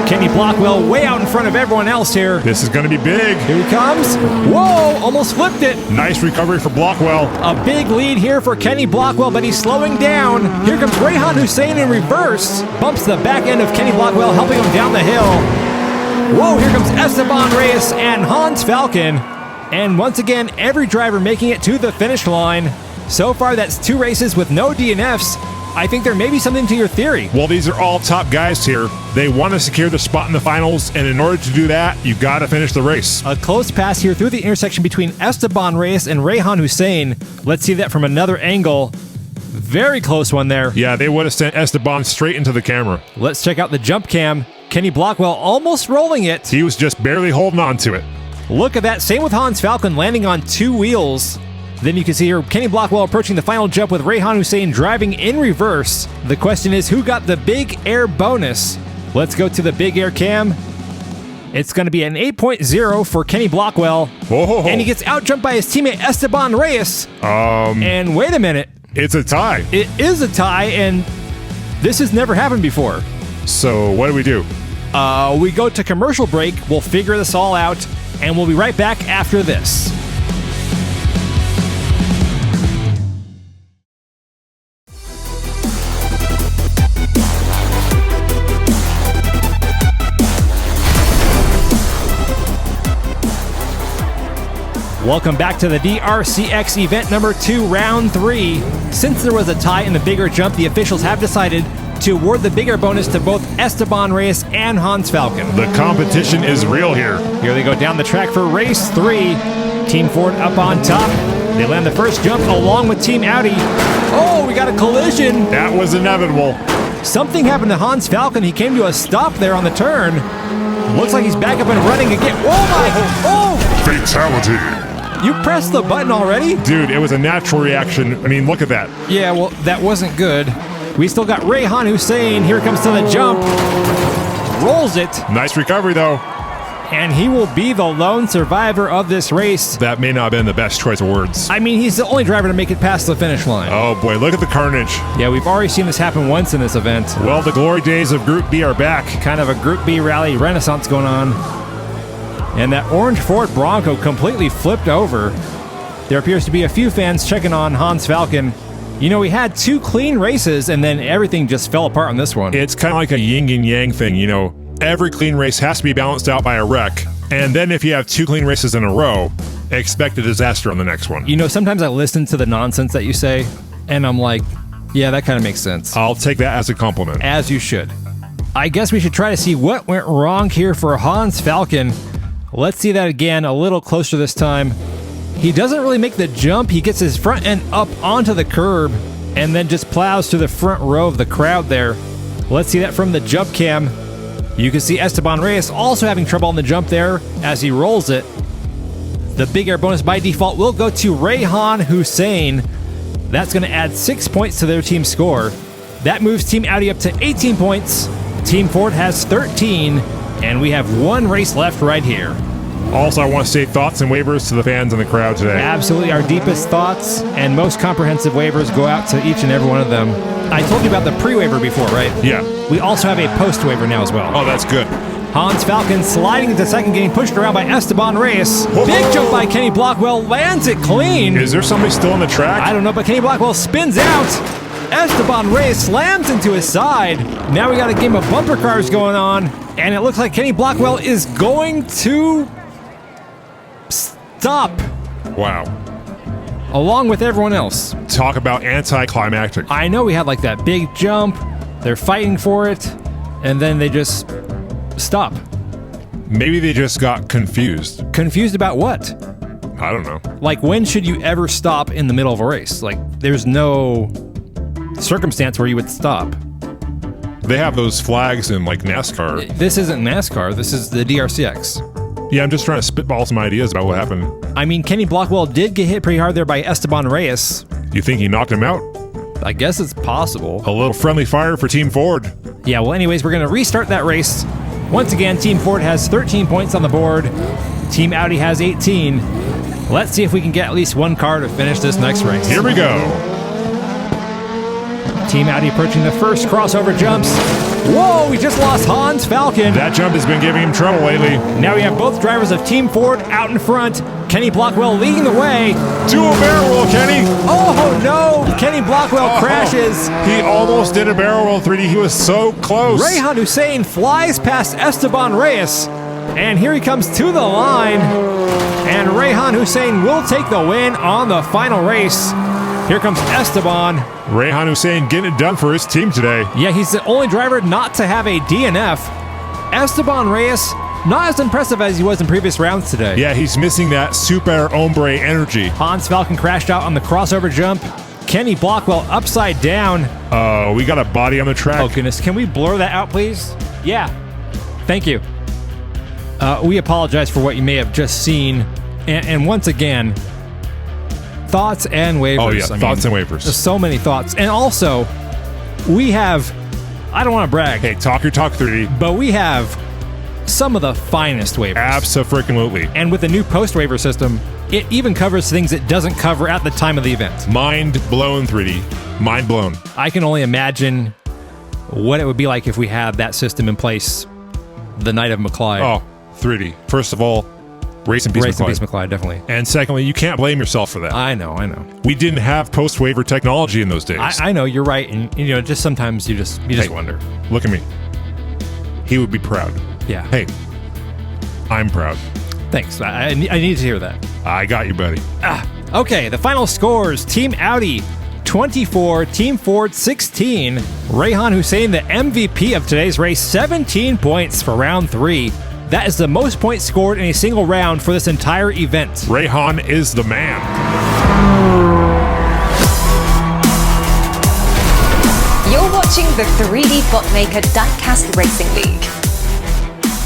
Kenny Blockwell way out in front of everyone else here. This is going to be big. Here he comes. Whoa, almost flipped it. Nice recovery for Blockwell. A big lead here for Kenny Blockwell, but he's slowing down. Here comes Rayhan Hussein in reverse. Bumps the back end of Kenny Blockwell, helping him down the hill. Whoa, here comes Esteban Reyes and Hans Falken. And once again, every driver making it to the finish line. So far, that's 2 races with no DNFs. I think there may be something to your theory. Well, these are all top guys here. They want to secure the spot in the finals, and in order to do that, you got to finish the race. A close pass here through the intersection between Esteban Reyes and Rayhan Hussein. Let's see that from another angle. Very close one there. Yeah, they would have sent Esteban straight into the camera. Let's check out the jump cam. Kenny Blockwell almost rolling it. He was just barely holding on to it. Look at that. Same with Hans Falken landing on 2 wheels. Then you can see here Kenny Blockwell approaching the final jump with Rayhan Hussein driving in reverse. The question is, who got the big air bonus? Let's go to the big air cam. It's going to be an 8.0 for Kenny Blockwell. Whoa. And he gets outjumped by his teammate Esteban Reyes. And wait a minute. It's a tie. It is a tie, and this has never happened before. So what do? We go to commercial break. We'll figure this all out, and we'll be right back after this. Welcome back to the DRC-X event number 2, round 3. Since there was a tie in the bigger jump, the officials have decided to award the bigger bonus to both Esteban Reyes and Hans Falken. The competition is real here. Here they go down the track for race 3. Team Ford up on top. They land the first jump along with Team Audi. Oh, we got a collision. That was inevitable. Something happened to Hans Falken. He came to a stop there on the turn. Looks like he's back up and running again. Oh my! Oh! Fatality. You pressed the button already? Dude, it was a natural reaction. I mean, look at that. Yeah, well, that wasn't good. We still got Rayhan Hussein. Here comes to the jump. Rolls it. Nice recovery, though. And he will be the lone survivor of this race. That may not have been the best choice of words. I mean, he's the only driver to make it past the finish line. Oh boy, look at the carnage. Yeah, we've already seen this happen once in this event. Well, the glory days of Group B are back. Kind of a Group B rally renaissance going on. And that orange Ford Bronco completely flipped over. There appears to be a few fans checking on Hans Falken. You know, we had 2 clean races, and then everything just fell apart on this one. It's kind of like a yin and yang thing, you know. Every clean race has to be balanced out by a wreck. And then if you have 2 clean races in a row, expect a disaster on the next one. You know, sometimes I listen to the nonsense that you say, and I'm like, yeah, that kind of makes sense. I'll take that as a compliment. As you should. I guess we should try to see what went wrong here for Hans Falken. Let's see that again, a little closer this time. He doesn't really make the jump. He gets his front end up onto the curb and then just plows to the front row of the crowd there. Let's see that from the jump cam. You can see Esteban Reyes also having trouble on the jump there as he rolls it. The big air bonus by default will go to Rayhan Hussein. That's going to add 6 points to their team score. That moves Team Audi up to 18 points. Team Ford has 13, and we have 1 race left right here. Also, I want to say thoughts and waivers to the fans in the crowd today. Absolutely. Our deepest thoughts and most comprehensive waivers go out to each and every one of them. I told you about the pre-waiver before, right? Yeah. We also have a post-waiver now as well. Oh, that's good. Hans Falken sliding into second, getting pushed around by Esteban Reyes. Big jump by Kenny Blockwell, lands it clean. Is there somebody still on the track? I don't know, but Kenny Blockwell spins out. Esteban Reyes slams into his side. Now we got a game of bumper cars going on, and it looks like Kenny Blockwell is going to stop. Wow. Along with everyone else. Talk about anticlimactic. I know we had like that big jump. They're fighting for it, and then they just stop. Maybe they just got confused. Confused about what? I don't know. Like, when should you ever stop in the middle of a race? Like, there's no circumstance where you would stop. They have those flags in like NASCAR. This isn't NASCAR. This is the DRC-X. Yeah, I'm just trying to spitball some ideas about what happened. I mean, Kenny Blockwell did get hit pretty hard there by Esteban Reyes. You think he knocked him out? I guess it's possible. A little friendly fire for Team Ford. Yeah, well, anyways, we're going to restart that race. Once again, Team Ford has 13 points on the board. Team Audi has 18. Let's see if we can get at least 1 car to finish this next race. Here we go. Team Audi approaching the first crossover jumps. Whoa, we just lost Hans Falken. That jump has been giving him trouble lately. Now we have both drivers of Team Ford out in front. Kenny Blockwell leading the way. Do a barrel roll, Kenny. Oh no, Kenny Blockwell crashes. He almost did a barrel roll 3D. He was so close. Rayhan Hussein flies past Esteban Reyes. And here he comes to the line. And Rayhan Hussein will take the win on the final race. Here comes Esteban. Rayhan Hussein getting it done for his team today. Yeah, he's the only driver not to have a DNF. Esteban Reyes, not as impressive as he was in previous rounds today. Yeah, he's missing that super hombre energy. Hans Falken crashed out on the crossover jump. Kenny Blockwell upside down. We got a body on the track. Oh goodness, can we blur that out please? Yeah, thank you. We apologize for what you may have just seen. And once again, thoughts and waivers. Oh yeah, thoughts and waivers. There's so many thoughts. And also, we have, I don't want to brag. Hey, talk your talk 3D. But we have some of the finest waivers. Abso-freaking-lutely. And with the new post-waiver system, it even covers things it doesn't cover at the time of the event. Mind blown 3D. Mind blown. I can only imagine what it would be like if we had that system in place the night of McClyde. Oh, 3D. First of all, race in peace, Race in Peace McClyde, definitely. And secondly, you can't blame yourself for that. I know. We didn't have post-waiver technology in those days. I know, you're right. And, you know, just sometimes you just wonder. Look at me. He would be proud. Yeah. Hey, I'm proud. Thanks. I need to hear that. I got you, buddy. Okay, the final scores. Team Audi, 24. Team Ford, 16. Rayhan Hussein, the MVP of today's race, 17 points for round 3. That is the most points scored in a single round for this entire event. Rayhan is the man. You're watching the 3D Botmaker Diecast Racing League.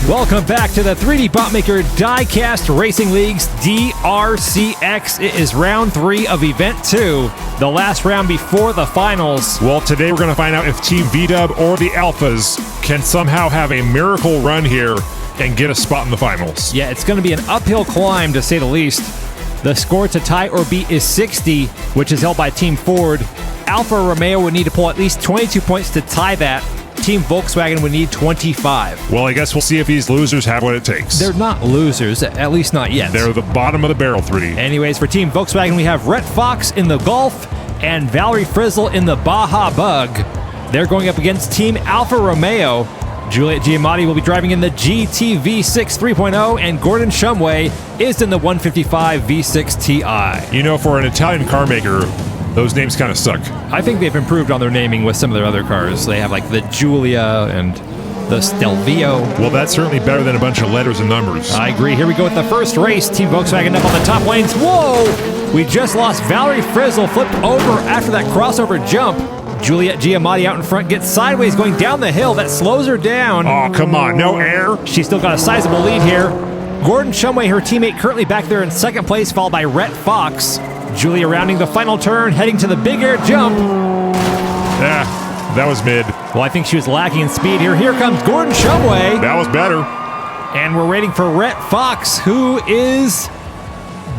Welcome back to the 3D Botmaker Diecast Racing League's DRC-X. It is round 3 of event 2, the last round before the finals. Well, today we're going to find out if Team V-Dub or the Alphas can somehow have a miracle run here and get a spot in the finals. Yeah, it's going to be an uphill climb, to say the least. The score to tie or beat is 60, which is held by Team Ford. Alfa Romeo would need to pull at least 22 points to tie that. Team Volkswagen would need 25. Well, I guess we'll see if these losers have what it takes. They're not losers, at least not yet. They're the bottom of the barrel, 3D. Anyways, for Team Volkswagen, we have Rhett Fox in the Golf and Valerie Frizzle in the Baja Bug. They're going up against Team Alfa Romeo. Juliet Giamatti will be driving in the GT V6 3.0, and Gordon Shumway is in the 155 V6 Ti. You know, for an Italian car maker, those names kind of suck. I think they've improved on their naming with some of their other cars. They have like the Giulia and the Stelvio. Well, that's certainly better than a bunch of letters and numbers. I agree. Here we go with the first race. Team Volkswagen up on the top lanes. Whoa! We just lost Valerie Frizzle, flipped over after that crossover jump. Juliet Giamatti out in front gets sideways going down the hill. That slows her down. Oh, come on. No air. She's still got a sizable lead here. Gordon Shumway, her teammate, currently back there in second place, followed by Rhett Fox. Julia rounding the final turn, heading to the big air jump. Yeah, that was mid. Well, I think she was lacking in speed here. Here comes Gordon Shumway. That was better. And we're waiting for Rhett Fox, who is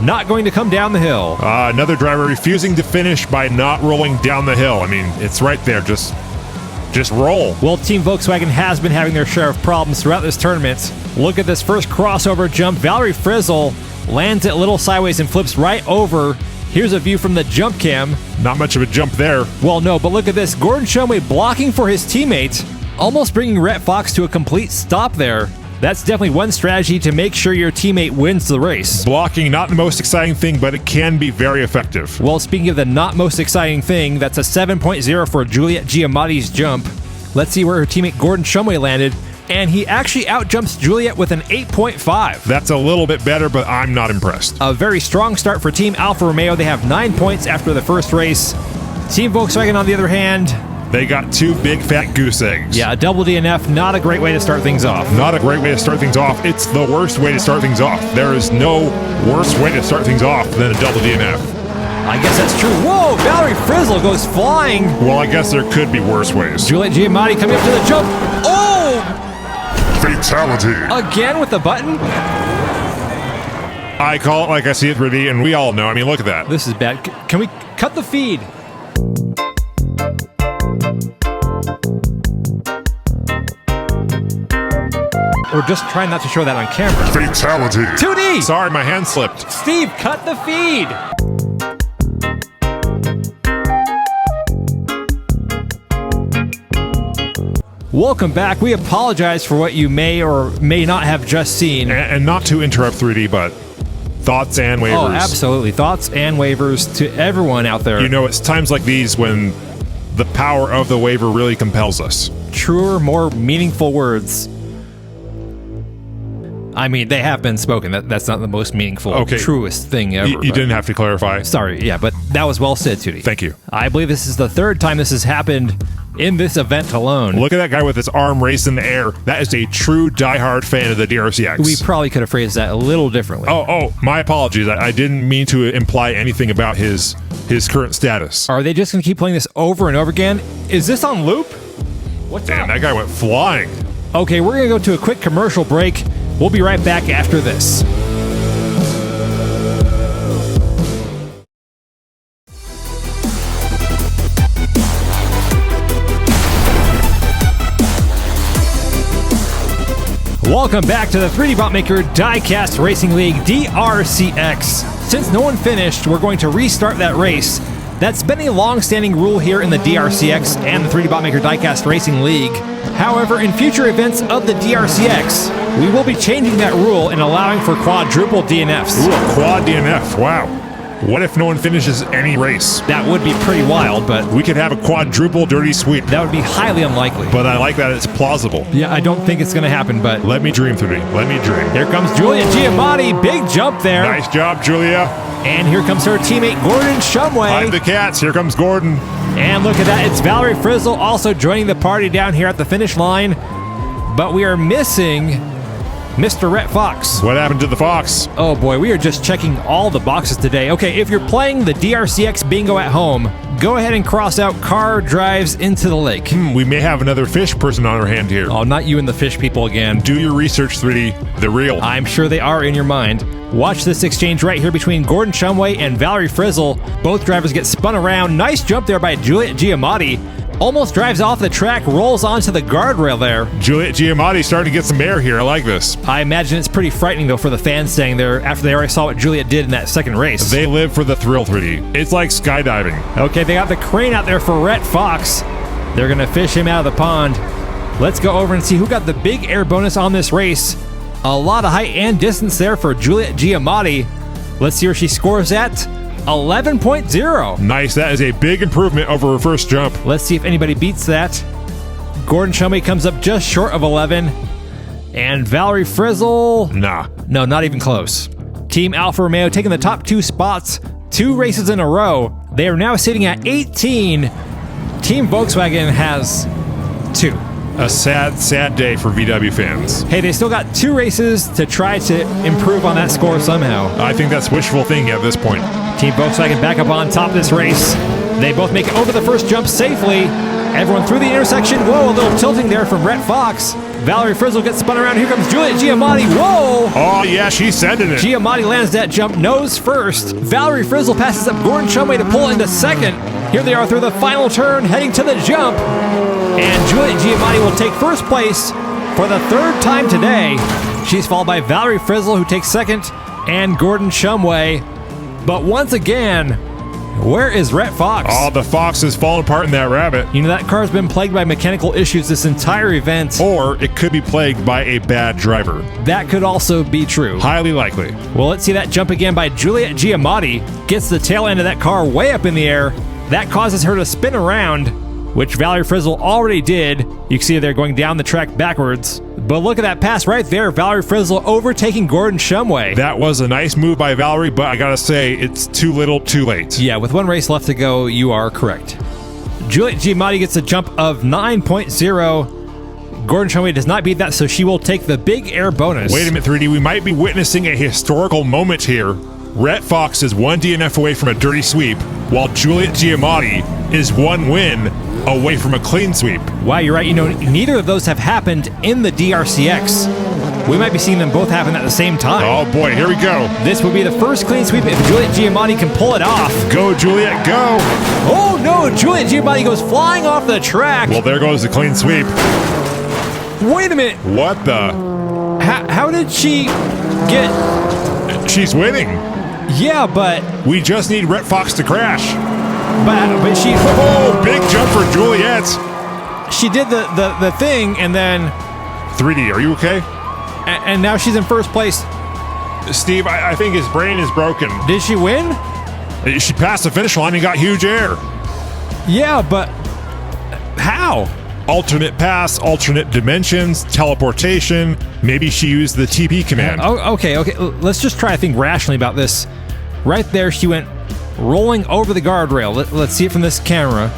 not going to come down the hill. Another driver refusing to finish by not rolling down the hill. I mean, it's right there. Just roll. Well, Team Volkswagen has been having their share of problems throughout this tournament. Look at this first crossover jump. Valerie Frizzle lands it a little sideways and flips right over. Here's a view from the jump cam. Not much of a jump there. Well, no, but look at this. Gordon Shumway blocking for his teammate, almost bringing Rhett Fox to a complete stop there. That's definitely one strategy to make sure your teammate wins the race. Blocking, not the most exciting thing, but it can be very effective. Well, speaking of the not most exciting thing, that's a 7.0 for Juliet Giamatti's jump. Let's see where her teammate Gordon Shumway landed. And he actually outjumps Juliet with an 8.5. That's a little bit better, but I'm not impressed. A very strong start for Team Alfa Romeo. They have 9 points after the first race. Team Volkswagen, on the other hand, they got 2 big fat goose eggs. Yeah, a double DNF, not a great way to start things off. Not a great way to start things off. It's the worst way to start things off. There is no worse way to start things off than a double DNF. I guess that's true. Whoa, Valerie Frizzle goes flying. Well, I guess there could be worse ways. Juliet Giamatti coming up to the jump. Oh! Fatality. Again with the button? I call it like I see it, Rudy, and we all know. I mean, look at that. This is bad. Can we cut the feed? Or just try not to show that on camera. Fatality. 2D! Sorry, my hand slipped. Steve, cut the feed! Welcome back. We apologize for what you may or may not have just seen. And not to interrupt 3D, but thoughts and waivers. Oh, absolutely. Thoughts and waivers to everyone out there. You know, it's times like these when the power of the waiver really compels us. Truer, more meaningful words. I mean, they have been spoken. That's not the most meaningful, truest thing ever. You didn't have to clarify. Sorry, yeah, but that was well said, Tootie. Thank you. I believe this is the third time this has happened in this event alone. Look at that guy with his arm raised in the air. That is a true diehard fan of the DRC-X. We probably could have phrased that a little differently. Oh, my apologies. I didn't mean to imply anything about his current status. Are they just going to keep playing this over and over again? Is this on loop? What's Damn, up? that guy went flying. Okay, we're going to go to a quick commercial break. We'll be right back after this. Welcome back to the 3D Bot Maker Diecast Racing League DRC-X. Since no one finished, we're going to restart that race. That's been a long-standing rule here in the DRC-X and the 3D Bot Maker Diecast Racing League. However, in future events of the DRC-X, we will be changing that rule and allowing for quadruple DNFs. Ooh, a quad DNF, wow. What if no one finishes any race? That would be pretty wild, but we could have a quadruple dirty sweep. That would be highly unlikely. But I like that it's plausible. Yeah, I don't think it's going to happen, but let me dream, 3D. Let me dream. Here comes Julia Giamatti. Big jump there. Nice job, Julia. And here comes her teammate, Gordon Shumway. Hide the cats. Here comes Gordon. And look at that. It's Valerie Frizzle also joining the party down here at the finish line. But we are missing Mr. Rhett Fox. What happened to the Fox? Oh boy, we are just checking all the boxes today. Okay, if you're playing the DRC-X bingo at home, go ahead and cross out car drives into the lake. We may have another fish person on our hand here. Oh, not you and the fish people again. Do your research, 3D. They're real. I'm sure they are in your mind. Watch this exchange right here between Gordon Shumway and Valerie Frizzle. Both drivers get spun around. Nice jump there by Juliet Giamatti. Almost drives off the track, rolls onto the guardrail there. Juliet Giamatti starting to get some air here. I like this. I imagine it's pretty frightening, though, for the fans staying there after they already saw what Juliet did in that second race. They live for the thrill, 3D. It's like skydiving. Okay, they got the crane out there for Rhett Fox. They're going to fish him out of the pond. Let's go over and see who got the big air bonus on this race. A lot of height and distance there for Juliet Giamatti. Let's see where she scores at. 11.0. Nice. That is a big improvement over her first jump. Let's see if anybody beats that. Gordon Shumway comes up just short of 11. And Valerie Frizzle... Nah. No, not even close. Team Alfa Romeo taking the top 2 spots 2 races in a row. They are now sitting at 18. Team Volkswagen has 2. A sad, sad day for VW fans. Hey, they still got 2 races to try to improve on that score somehow. I think that's wishful thinking at this point. Team Volkswagen back up on top of this race. They both make it over the first jump safely. Everyone through the intersection. Whoa, a little tilting there from Rhett Fox. Valerie Frizzle gets spun around. Here comes Juliet Giamatti. Whoa! Oh, yeah, she's sending it. Giamatti lands that jump nose first. Valerie Frizzle passes up Gordon Shumway to pull into second. Here they are through the final turn, heading to the jump. And Juliet Giamatti will take first place for the 3rd time today. She's followed by Valerie Frizzle, who takes second, and Gordon Shumway. But once again, where is Rhett Fox? Oh, the Fox has fallen apart in that rabbit. You know, that car's been plagued by mechanical issues this entire event. Or it could be plagued by a bad driver. That could also be true. Highly likely. Well, let's see that jump again by Juliet Giamatti. Gets the tail end of that car way up in the air. That causes her to spin around, which Valerie Frizzle already did. You can see they're going down the track backwards. But look at that pass right there. Valerie Frizzle overtaking Gordon Shumway. That was a nice move by Valerie, but I gotta say, it's too little, too late. Yeah, with 1 race left to go, you are correct. Juliet Giamatti gets a jump of 9.0. Gordon Shumway does not beat that, so she will take the big air bonus. Wait a minute, 3D. We might be witnessing a historical moment here. Rhett Fox is 1 DNF away from a dirty sweep, while Juliet Giamatti is 1 win away from a clean sweep. Wow, you're right. You know, neither of those have happened in the DRC-X. We might be seeing them both happen at the same time. Oh boy, here we go. This would be the first clean sweep if Juliet Giamatti can pull it off. Go, Juliet, go! Oh no, Juliet Giamatti goes flying off the track. Well, there goes the clean sweep. Wait a minute. What the? How did she get... She's winning. Yeah, but... We just need Rhett Fox to crash. But she... Oh, big jump for Juliet. She did the thing, and then... 3D, are you okay? And now she's in first place. Steve, I think his brain is broken. Did she win? She passed the finish line and got huge air. Yeah, but... How? Alternate pass, alternate dimensions, teleportation. Maybe she used the TP command. Oh, okay. Let's just try to think rationally about this. Right there, she went rolling over the guardrail. Let's see it from this camera.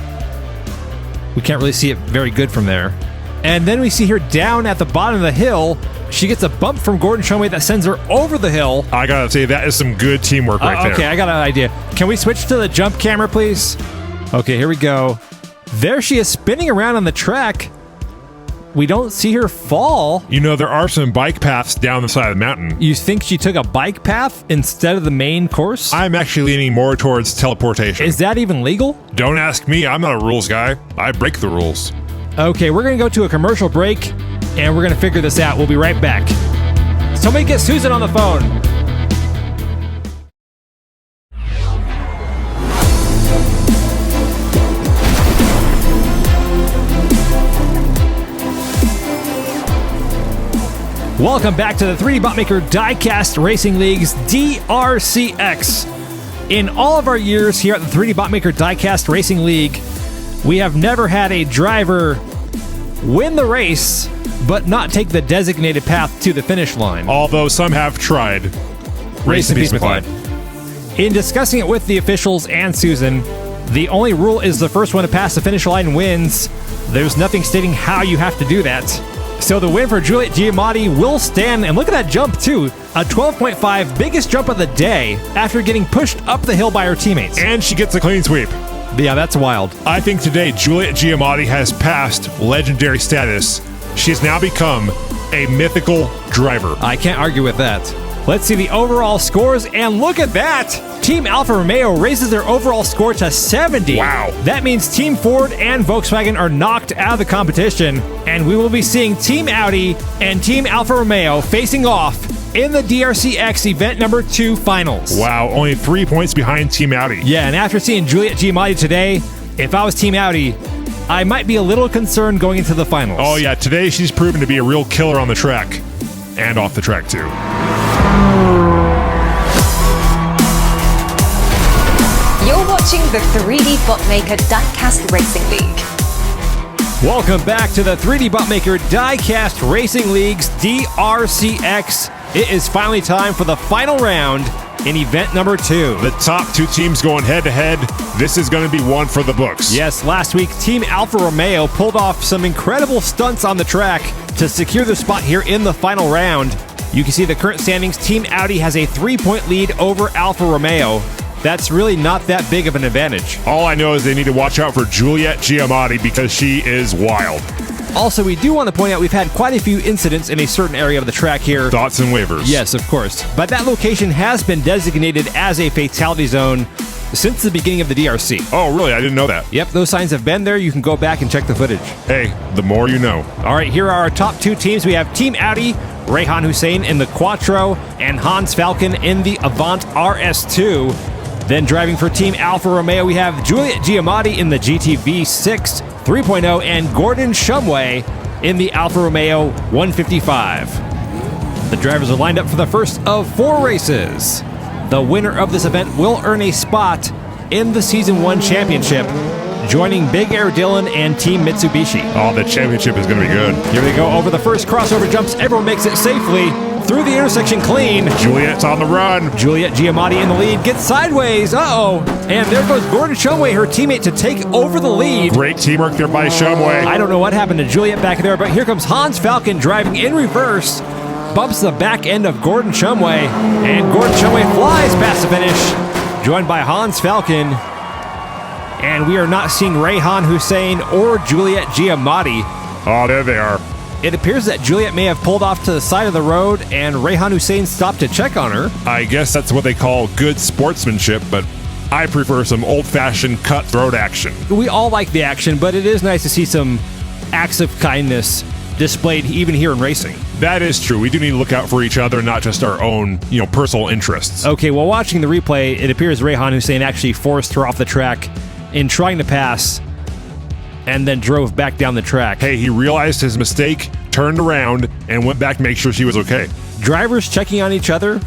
We can't really see it very good from there. And then we see her down at the bottom of the hill. She gets a bump from Gordon Shumway that sends her over the hill. I gotta say, that is some good teamwork right there. Okay, I got an idea. Can we switch to the jump camera, please? Okay, here we go. There she is spinning around on the track. We don't see her fall. You know, there are some bike paths down the side of the mountain. You think she took a bike path instead of the main course? I'm actually leaning more towards teleportation. Is that even legal? Don't ask me. I'm not a rules guy. I break the rules. Okay, we're going to go to a commercial break, and we're going to figure this out. We'll be right back. Somebody get Susan on the phone. Welcome back to the 3D Botmaker Diecast Racing League's DRC-X. In all of our years here at the 3D Botmaker Diecast Racing League, we have never had a driver win the race, but not take the designated path to the finish line. Although some have tried. Race in Peace, McLeod. In discussing it with the officials and Susan, the only rule is the first one to pass the finish line wins. There's nothing stating how you have to do that. So the win for Juliet Giamatti will stand, and look at that jump too. A 12.5, biggest jump of the day after getting pushed up the hill by her teammates. And she gets a clean sweep. Yeah, that's wild. I think today Juliet Giamatti has passed legendary status. She has now become a mythical driver. I can't argue with that. Let's see the overall scores, and look at that! Team Alfa Romeo raises their overall score to 70. Wow. That means Team Ford and Volkswagen are knocked out of the competition, and we will be seeing Team Audi and Team Alfa Romeo facing off in the DRC-X event number 2 finals. Wow, only 3 points behind Team Audi. Yeah, and after seeing Juliet Giamatti today, if I was Team Audi, I might be a little concerned going into the finals. Oh yeah, today she's proven to be a real killer on the track. And off the track too. You're watching the 3D Botmaker Diecast Racing League. Welcome back to the 3D Botmaker Diecast Racing League's DRC-X. It is finally time for the final round in event number 2. The top 2 teams going head-to-head. This is going to be one for the books. Yes, last week, Team Alfa Romeo pulled off some incredible stunts on the track to secure their spot here in the final round. You can see the current standings. Team Audi has a 3-point lead over Alfa Romeo. That's really not that big of an advantage. All I know is they need to watch out for Juliet Giamatti because she is wild. Also, we do want to point out we've had quite a few incidents in a certain area of the track here. Thoughts and waivers. Yes, of course. But that location has been designated as a fatality zone since the beginning of the DRC. Oh, really? I didn't know that. Yep, those signs have been there. You can go back and check the footage. Hey, the more you know. All right, here are our top 2 teams. We have Team Audi, Rehan Hussein in the Quattro, and Hans Falken in the Avant RS2. Then driving for Team Alfa Romeo, we have Juliet Giamatti in the GTV6 3.0 and Gordon Shumway in the Alfa Romeo 155. The drivers are lined up for the first of 4 races. The winner of this event will earn a spot in the Season 1 championship, joining Big Air Dylan and Team Mitsubishi. Oh, the championship is going to be good. Here we go over the first crossover jumps. Everyone makes it safely through the intersection clean. Juliet's on the run. Juliet Giamatti in the lead, gets sideways. Uh-oh. And there goes Gordon Shumway, her teammate, to take over the lead. Great teamwork there by Shumway. I don't know what happened to Juliet back there, but here comes Hans Falken driving in reverse. Bumps the back end of Gordon Shumway, and Gordon Shumway flies past the finish, joined by Hans Falken. And we are not seeing Rehan Hussein or Juliet Giamatti. Oh, there they are. It appears that Juliet may have pulled off to the side of the road, and Rehan Hussein stopped to check on her. I guess that's what they call good sportsmanship, but I prefer some old-fashioned cutthroat action. We all like the action, but it is nice to see some acts of kindness displayed even here in racing. That is true. We do need to look out for each other, not just our own, personal interests. Okay, well, watching the replay, it appears Rehan Hussein actually forced her off the track in trying to pass, and then drove back down the track. Hey, he realized his mistake, turned around, and went back to make sure she was okay. Drivers checking on each other,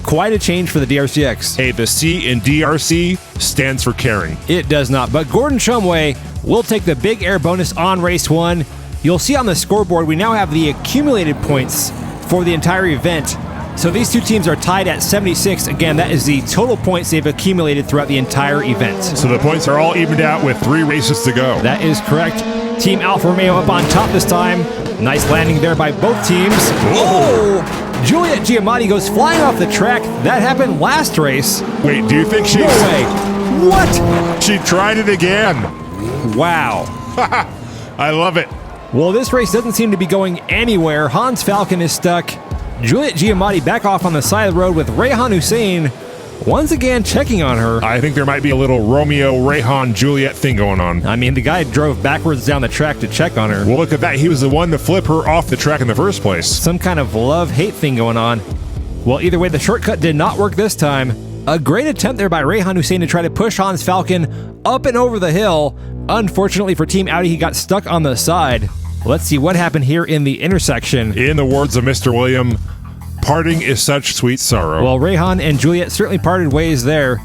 quite a change for the DRC-X. Hey, the C in DRC stands for caring. It does not, but Gordon Shumway will take the big air bonus on race 1. You'll see on the scoreboard we now have the accumulated points for the entire event. So these 2 teams are tied at 76. Again, that is the total points they've accumulated throughout the entire event. So the points are all evened out with 3 races to go. That is correct. Team Alfa Romeo up on top this time. Nice landing there by both teams. Whoa! Oh! Juliet Giamatti goes flying off the track. That happened last race. Wait, do you think she... No way. What? She tried it again. Wow. I love it. Well, this race doesn't seem to be going anywhere. Hans Falken is stuck. Juliet Giamatti back off on the side of the road with Rehan Hussein once again checking on her. I think there might be a little Romeo, Rehan, Juliet thing going on. I mean, the guy drove backwards down the track to check on her. Well, look at that. He was the one to flip her off the track in the first place. Some kind of love-hate thing going on. Well, either way, the shortcut did not work this time. A great attempt there by Rehan Hussein to try to push Hans Falken up and over the hill. Unfortunately for Team Audi, he got stuck on the side. Let's see what happened here in the intersection. In the words of Mr. William, parting is such sweet sorrow. Well, Rehan and Juliet certainly parted ways there.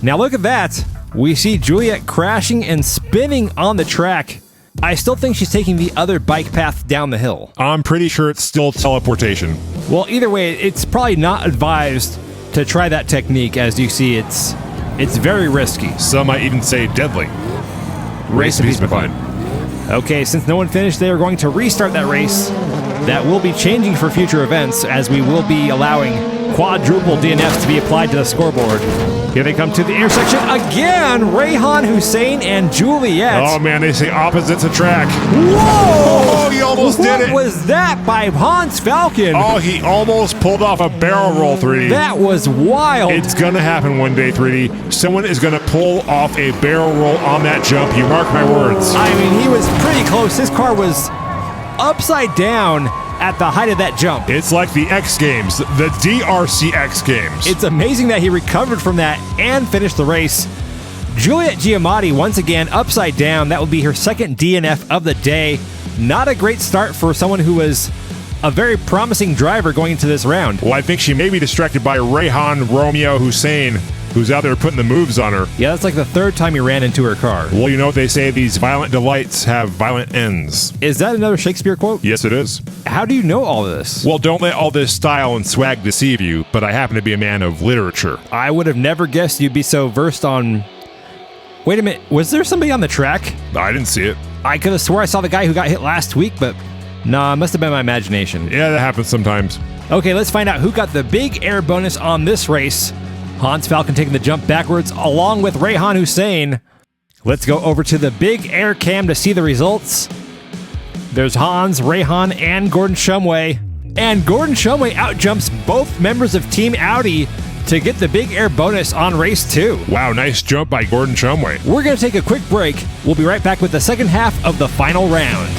Now look at that. We see Juliet crashing and spinning on the track. I still think she's taking the other bike path down the hill. I'm pretty sure it's still teleportation. Well, either way, it's probably not advised to try that technique. As you see, it's very risky. Some might even say deadly. Race and peace be fine. Okay, since no one finished, they are going to restart that race. That will be changing for future events, as we will be allowing quadruple DNFs to be applied to the scoreboard. Here they come to the intersection again. Rayhan Hussein and Juliet. Oh man, they say opposites attract. Whoa! Oh, he almost did it. What was that by Hans Falcon? Oh, he almost pulled off a barrel roll, 3D. That was wild. It's gonna happen one day, 3D. Someone is gonna pull off a barrel roll on that jump. You mark my words. I mean, he was pretty close. His car was upside down at the height of that jump. It's like the X Games, the DRC-X Games. It's amazing that he recovered from that and finished the race. Juliet Giamatti, once again, upside down. That will be her second DNF of the day. Not a great start for someone who was a very promising driver going into this round. Well, I think she may be distracted by Rayhan Romeo Hussein, who's out there putting the moves on her. Yeah, that's like the third time he ran into her car. Well, you know what they say, these violent delights have violent ends. Is that another Shakespeare quote? Yes, it is. How do you know all this? Well, don't let all this style and swag deceive you, but I happen to be a man of literature. I would have never guessed you'd be so versed on... Wait a minute, was there somebody on the track? I didn't see it. I could have swore I saw the guy who got hit last week, but nah, it must have been my imagination. Yeah, that happens sometimes. Okay, let's find out who got the big air bonus on this race. Hans Falcon taking the jump backwards along with Rayhan Hussein. Let's go over to the big air cam to see the results. There's Hans, Rayhan, and Gordon Shumway. And Gordon Shumway outjumps both members of Team Audi to get the big air bonus on race 2. Wow, nice jump by Gordon Shumway. We're going to take a quick break. We'll be right back with the second half of the final round.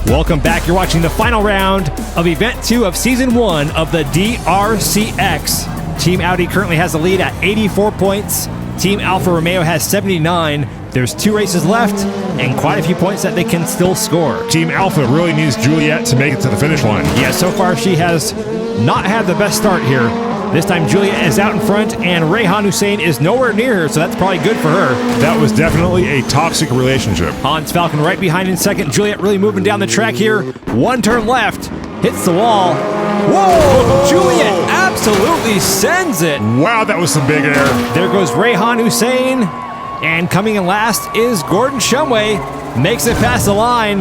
Welcome back. You're watching the final round of Event 2 of Season 1 of the DRC-X. Team Audi currently has the lead at 84 points. Team Alfa Romeo has 79. There's 2 races left and quite a few points that they can still score. Team Alfa really needs Juliet to make it to the finish line. Yeah, so far she has not had the best start here. This time Juliet is out in front and Rayhan Hussein is nowhere near her, so that's probably good for her. That was definitely a toxic relationship. Hans Falcon right behind in second. Juliet really moving down the track here. One turn left. Hits the wall. Whoa! Juliet absolutely sends it. Wow, that was some big air. There goes Rayhan Hussein. And coming in last is Gordon Shumway. Makes it past the line.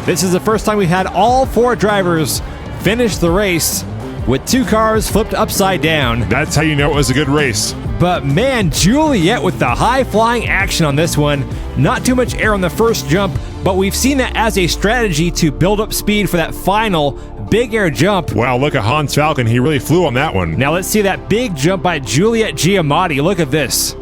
This is the first time we've had all 4 drivers finish the race with 2 cars flipped upside down. That's how you know it was a good race. But man, Juliet with the high-flying action on this one. Not too much air on the first jump, but we've seen that as a strategy to build up speed for that final big air jump. Wow, look at Hans Falcon. He really flew on that one. Now let's see that big jump by Juliet Giamatti. Look at this.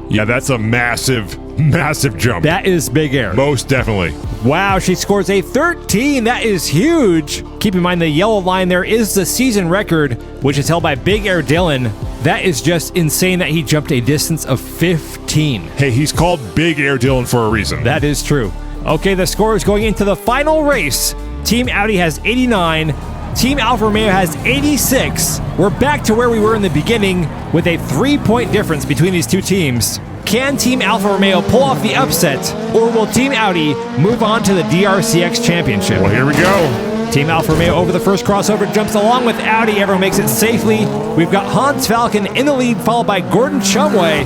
Yeah, that's a massive, massive jump. That is big air. Most definitely. Wow, she scores a 13. That is huge. Keep in mind the yellow line there is the season record, which is held by Big Air Dylan. That is just insane that he jumped a distance of 15. Hey, he's called Big Air Dylan for a reason. That is true. Okay, the score is going into the final race. Team Audi has 89. Team Alfa Romeo has 86. We're back to where we were in the beginning with a 3-point difference between these 2 teams. Can Team Alfa Romeo pull off the upset, or will Team Audi move on to the DRC-X championship? Well, here we go. Team Alfa Romeo over the first crossover, jumps along with Audi. Everyone makes it safely. We've got Hans Falcon in the lead, followed by Gordon Shumway.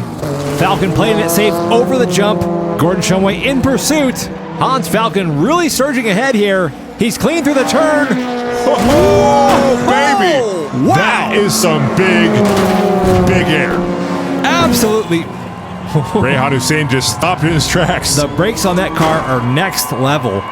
Falcon playing it safe over the jump. Gordon Shumway in pursuit. Hans Falcon really surging ahead here. He's clean through the turn. Oh, baby. Wow. That is some big, big air. Absolutely. Rayhan Hussein just stopped in his tracks. The brakes on that car are next level.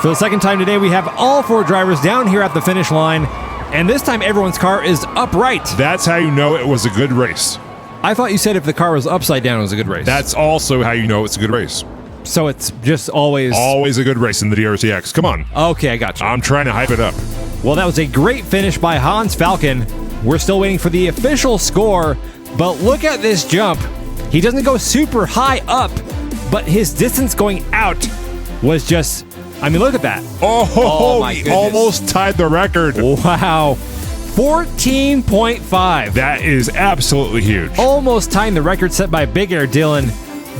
For the second time today, we have all 4 drivers down here at the finish line, and this time everyone's car is upright. That's how you know it was a good race. I thought you said if the car was upside down, it was a good race. That's also how you know it's a good race. So it's just always... Always a good race in the DRC-X. Come on. Okay, I got you. I'm trying to hype it up. Well, that was a great finish by Hans Falcon. We're still waiting for the official score, but look at this jump. He doesn't go super high up, but his distance going out was just... I mean, look at that. Oh my he goodness. almost tied the record. Wow. 14.5. That is absolutely huge. Almost tying the record set by Big Air Dylan.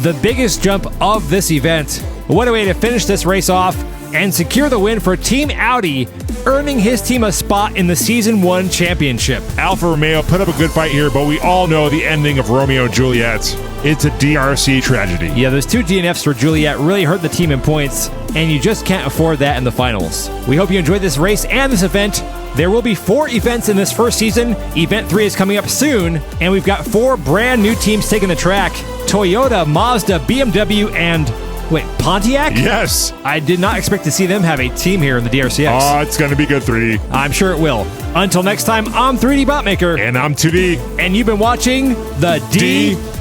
The biggest jump of this event. What a way to finish this race off and secure the win for Team Audi, earning his team a spot in the Season 1 championship. Alfa Romeo put up a good fight here, but we all know the ending of Romeo and Juliet. it's a DRC tragedy. Yeah, those 2 DNFs for Juliet really hurt the team in points, and you just can't afford that in the finals. We hope you enjoyed this race and this event. There will be 4 events in this first season. Event 3 is coming up soon, and we've got 4 brand new teams taking the track. Toyota, Mazda, BMW, and Pontiac? Yes. I did not expect to see them have a team here in the DRC-X. Oh, it's going to be good, 3D. I'm sure it will. Until next time, I'm 3D Botmaker. And I'm 2D. And you've been watching the DRC-X.